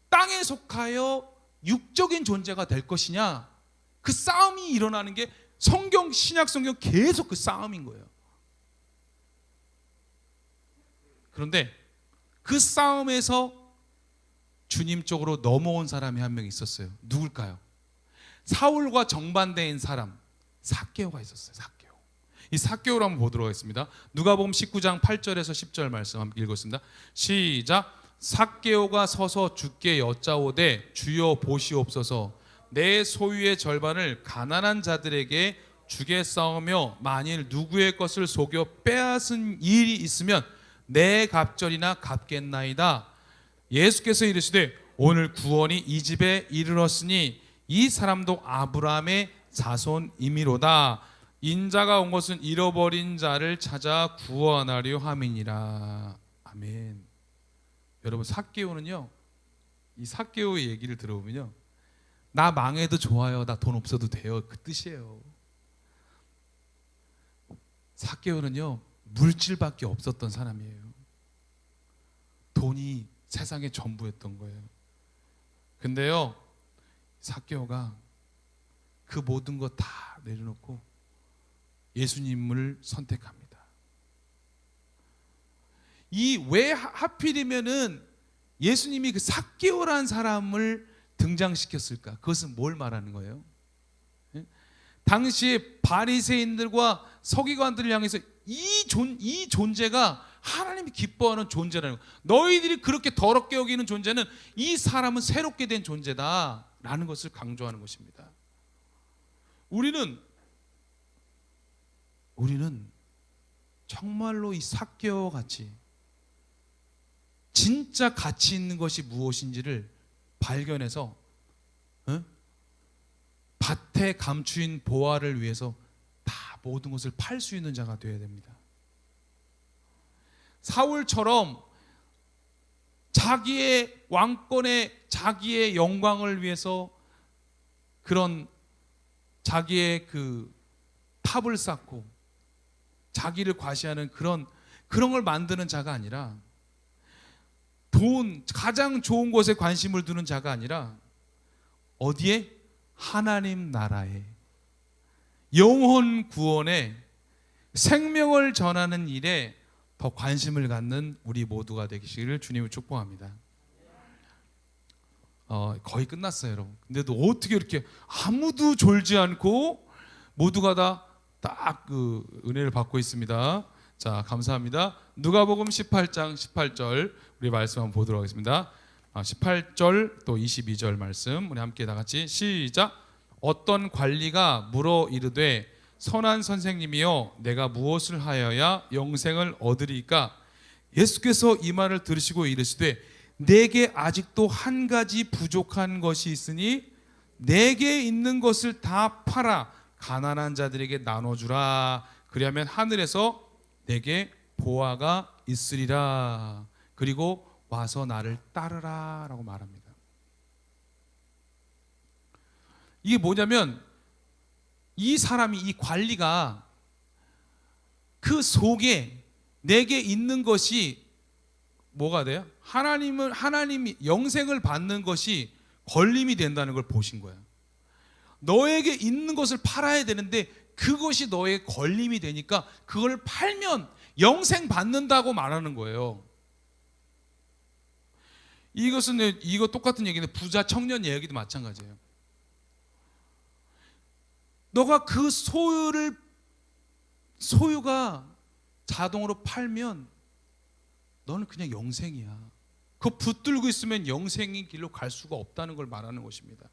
땅에 속하여 육적인 존재가 될 것이냐, 그 싸움이 일어나는 게 성경, 신약 성경 계속 그 싸움인 거예요. 그런데 그 싸움에서 주님 쪽으로 넘어온 사람이 한 명 있었어요. 누굴까요? 사울과 정반대인 사람, 삭개오가 있었어요. 삭개오. 이 삭개오를 한번 보도록 하겠습니다. 누가복음 19장 8절에서 10절 말씀 한번 읽겠습니다. 시작. 삭개오가 서서 주께 여짜오되 주여 보시옵소서, 내 소유의 절반을 가난한 자들에게 주겠사오며 만일 누구의 것을 속여 빼앗은 일이 있으면 내 갑절이나 갚겠나이다. 예수께서 이르시되 오늘 구원이 이 집에 이르렀으니 이 사람도 아브라함의 자손이미로다. 인자가 온 것은 잃어버린 자를 찾아 구원하려 함이니라. 아멘. 여러분, 삭개오는요, 이 삭개오의 얘기를 들어보면요, 나 망해도 좋아요, 나 돈 없어도 돼요, 그 뜻이에요. 삭개오는요 물질밖에 없었던 사람이에요. 돈이 세상의 전부였던 거예요. 근데요, 삭개오가 그 모든 것 다 내려놓고 예수님을 선택합니다. 이 왜 하필이면은 예수님이 그 삭개오라는 사람을 등장시켰을까? 그것은 뭘 말하는 거예요? 당시에 바리새인들과 서기관들을 향해서 이 존재가 하나님이 기뻐하는 존재라는 거예요. 너희들이 그렇게 더럽게 여기는 존재는 이 사람은 새롭게 된 존재다라는 것을 강조하는 것입니다. 우리는 정말로 이 삭개오 같이 진짜 가치 있는 것이 무엇인지를 발견해서 밭에 감추인 보화를 위해서 다 모든 것을 팔 수 있는 자가 되어야 됩니다. 사울처럼 자기의 왕권의 자기의 영광을 위해서 그런 자기의 그 탑을 쌓고 자기를 과시하는 그런 걸 만드는 자가 아니라, 가장 좋은 곳에 관심을 두는 자가 아니라 어디에? 하나님 나라에, 영혼 구원에, 생명을 전하는 일에 더 관심을 갖는 우리 모두가 되시기를 주님을 축복합니다. 거의 끝났어요, 여러분. 근데도 어떻게 이렇게 아무도 졸지 않고 모두가 다 딱 그 은혜를 받고 있습니다. 자, 감사합니다. 누가복음 18장 18절 우리 말씀 한번 보도록 하겠습니다. 18절 또 22절 말씀 우리 함께 다 같이 시작. 어떤 관리가 물어 이르되 선한 선생님이여 내가 무엇을 하여야 영생을 얻으리까? 예수께서 이 말을 들으시고 이르시되 내게 아직도 한 가지 부족한 것이 있으니 내게 있는 것을 다 팔아 가난한 자들에게 나눠주라. 그리하면 하늘에서 내게 보화가 있으리라. 그리고 와서 나를 따르라 라고 말합니다. 이게 뭐냐면 이 사람이, 이 관리가 그 속에 내게 있는 것이 뭐가 돼요? 하나님이 영생을 받는 것이 걸림이 된다는 걸 보신 거예요. 너에게 있는 것을 팔아야 되는데 그것이 너의 걸림이 되니까 그걸 팔면 영생 받는다고 말하는 거예요. 이거 똑같은 얘기인데 부자 청년 얘기도 마찬가지예요. 너가 그 소유가 자동으로 팔면 너는 그냥 영생이야. 그거 붙들고 있으면 영생의 길로 갈 수가 없다는 걸 말하는 것입니다.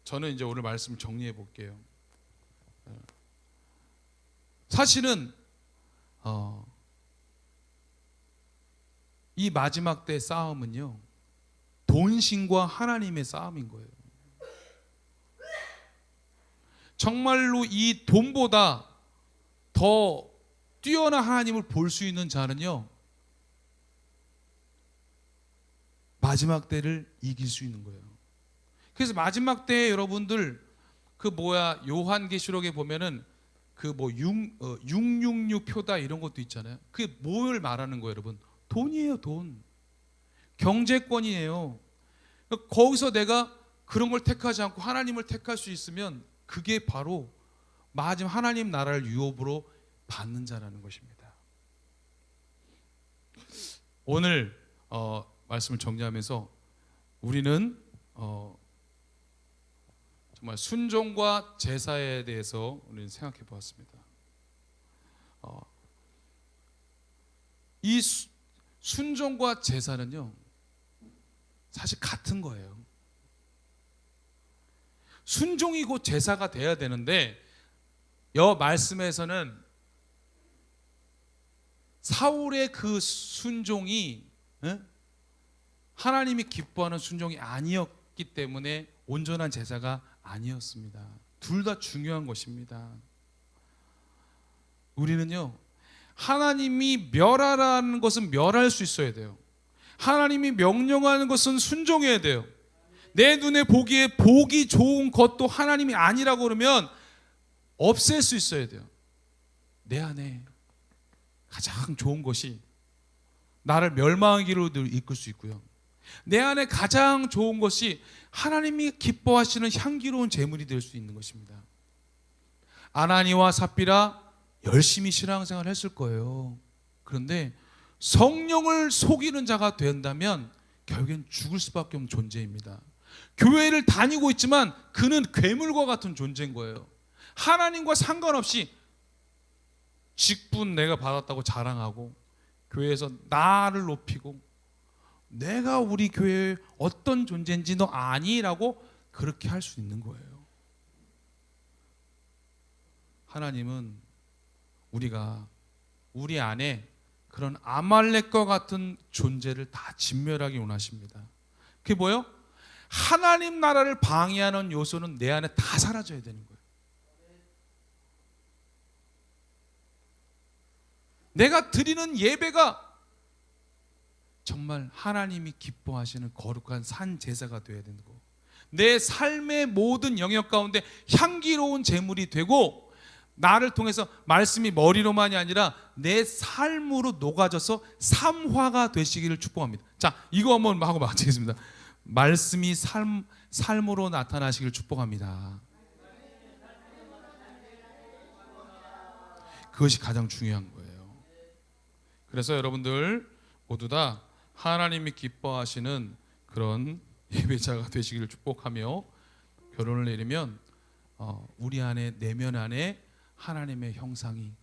저는 이제 오늘 말씀을 정리해 볼게요. 사실은 이 마지막 때 싸움은요, 돈신과 하나님의 싸움인 거예요. 정말로 이 돈보다 더 뛰어난 하나님을 볼 수 있는 자는요, 마지막 때를 이길 수 있는 거예요. 그래서 마지막 때에 여러분들 요한계시록에 보면은 666 표다 이런 것도 있잖아요. 그게 뭘 말하는 거예요, 여러분? 돈이에요, 돈. 경제권이에요. 거기서 내가 그런 걸 택하지 않고 하나님을 택할 수 있으면 그게 바로 마지막 하나님 나라를 유업으로 받는 자라는 것입니다. 오늘 말씀을 정리하면서 우리는 정말 순종과 제사에 대해서 우리는 생각해 보았습니다. 이 순종과 제사는요, 사실 같은 거예요. 순종이 곧 제사가 돼야 되는데 말씀에서는 사울의 그 순종이 하나님이 기뻐하는 순종이 아니었기 때문에 온전한 제사가 아니었습니다. 둘 다 중요한 것입니다. 우리는요, 하나님이 멸하라는 것은 멸할 수 있어야 돼요. 하나님이 명령하는 것은 순종해야 돼요. 내 눈에 보기에 보기 좋은 것도 하나님이 아니라고 그러면 없앨 수 있어야 돼요. 내 안에 가장 좋은 것이 나를 멸망하기로 이끌 수 있고요, 내 안에 가장 좋은 것이 하나님이 기뻐하시는 향기로운 제물이 될 수 있는 것입니다. 아나니와 삽비라 열심히 신앙생활을 했을 거예요. 그런데 성령을 속이는 자가 된다면 결국엔 죽을 수밖에 없는 존재입니다. 교회를 다니고 있지만 그는 괴물과 같은 존재인 거예요. 하나님과 상관없이 직분 내가 받았다고 자랑하고 교회에서 나를 높이고 내가 우리 교회의 어떤 존재인지 너 아니라고 그렇게 할 수 있는 거예요. 하나님은 우리 안에 그런 아말렉과 같은 존재를 다 진멸하기 원하십니다. 그게 뭐예요? 하나님 나라를 방해하는 요소는 내 안에 다 사라져야 되는 거예요. 내가 드리는 예배가 정말 하나님이 기뻐하시는 거룩한 산 제사가 되어야 되는 거고, 내 삶의 모든 영역 가운데 향기로운 제물이 되고, 나를 통해서 말씀이 머리로만이 아니라 내 삶으로 녹아져서 삶화가 되시기를 축복합니다. 자, 이거 한번 하고 마치겠습니다. 말씀이 삶으로 나타나시기를 축복합니다. 그것이 가장 중요한 거예요. 그래서 여러분들 모두 다 하나님이 기뻐하시는 그런 예배자가 되시기를 축복하며, 결혼을 내리면 우리 안에, 내면 안에 하나님의 형상이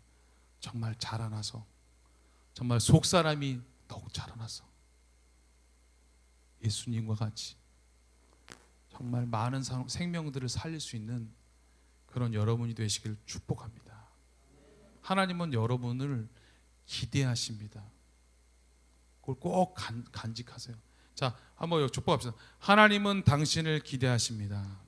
정말 자라나서, 정말 속사람이 더욱 자라나서 예수님과 같이 정말 많은 생명들을 살릴 수 있는 그런 여러분이 되시기를 축복합니다. 하나님은 여러분을 기대하십니다. 그걸 꼭 간직하세요. 자, 한번 축복합시다. 하나님은 당신을 기대하십니다.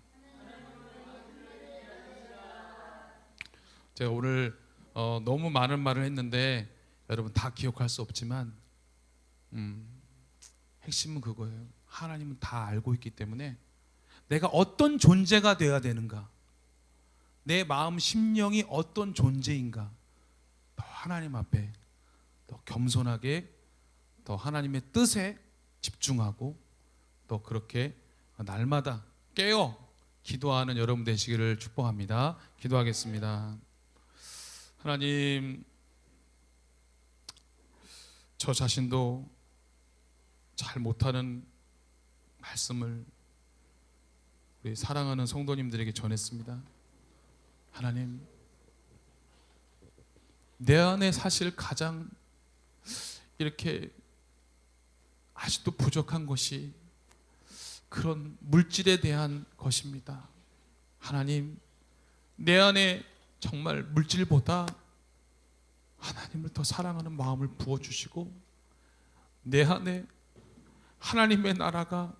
제가 오늘 너무 많은 말을 했는데 여러분 다 기억할 수 없지만 핵심은 그거예요. 하나님은 다 알고 있기 때문에 내가 어떤 존재가 되어야 되는가, 내 마음 심령이 어떤 존재인가, 더 하나님 앞에 더 겸손하게, 더 하나님의 뜻에 집중하고, 또 그렇게 날마다 깨어 기도하는 여러분 되시기를 축복합니다. 기도하겠습니다. 하나님, 저 자신도 잘 못하는 말씀을 우리 사랑하는 성도님들에게 전했습니다. 하나님, 내 안에 사실 가장 이렇게 아직도 부족한 것이 그런 물질에 대한 것입니다. 하나님, 내 안에 정말 물질보다 하나님을 더 사랑하는 마음을 부어주시고, 내 안에 하나님의 나라가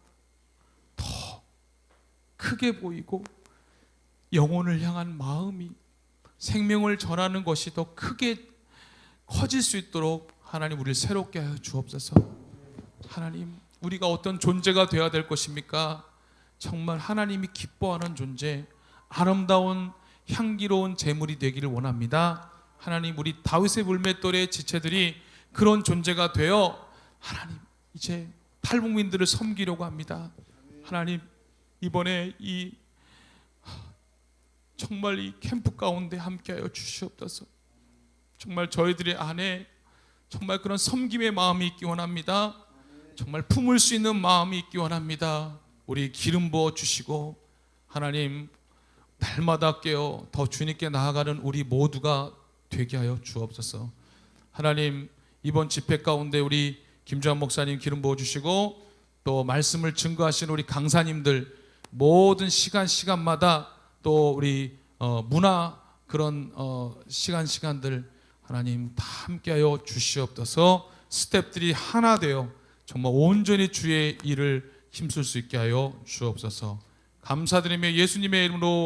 더 크게 보이고 영혼을 향한 마음이, 생명을 전하는 것이 더 크게 커질 수 있도록 하나님 우리를 새롭게 하여 주옵소서. 하나님, 우리가 어떤 존재가 되어야 될 것입니까? 정말 하나님이 기뻐하는 존재, 아름다운 향기로운 제물이 되기를 원합니다. 하나님, 우리 다윗의 물맷돌의 지체들이 그런 존재가 되어 하나님 이제 탈북민들을 섬기려고 합니다. 하나님, 이번에 정말 이 캠프 가운데 함께하여 주시옵소서. 정말 저희들의 안에 정말 그런 섬김의 마음이 있기 원합니다. 정말 품을 수 있는 마음이 있기 원합니다. 우리 기름 부어 주시고, 하나님 날마다 깨어 더 주님께 나아가는 우리 모두가 되게 하여 주옵소서. 하나님, 이번 집회 가운데 우리 김주환 목사님 기름 부어 주시고, 또 말씀을 증거하시는 우리 강사님들 모든 시간마다, 또 우리 문화 그런 시간들 하나님 다 함께하여 주시옵소서. 스태프들이 하나 되어 정말 온전히 주의 일을 힘쓸 수 있게 하여 주옵소서. 감사드리며 예수님의 이름으로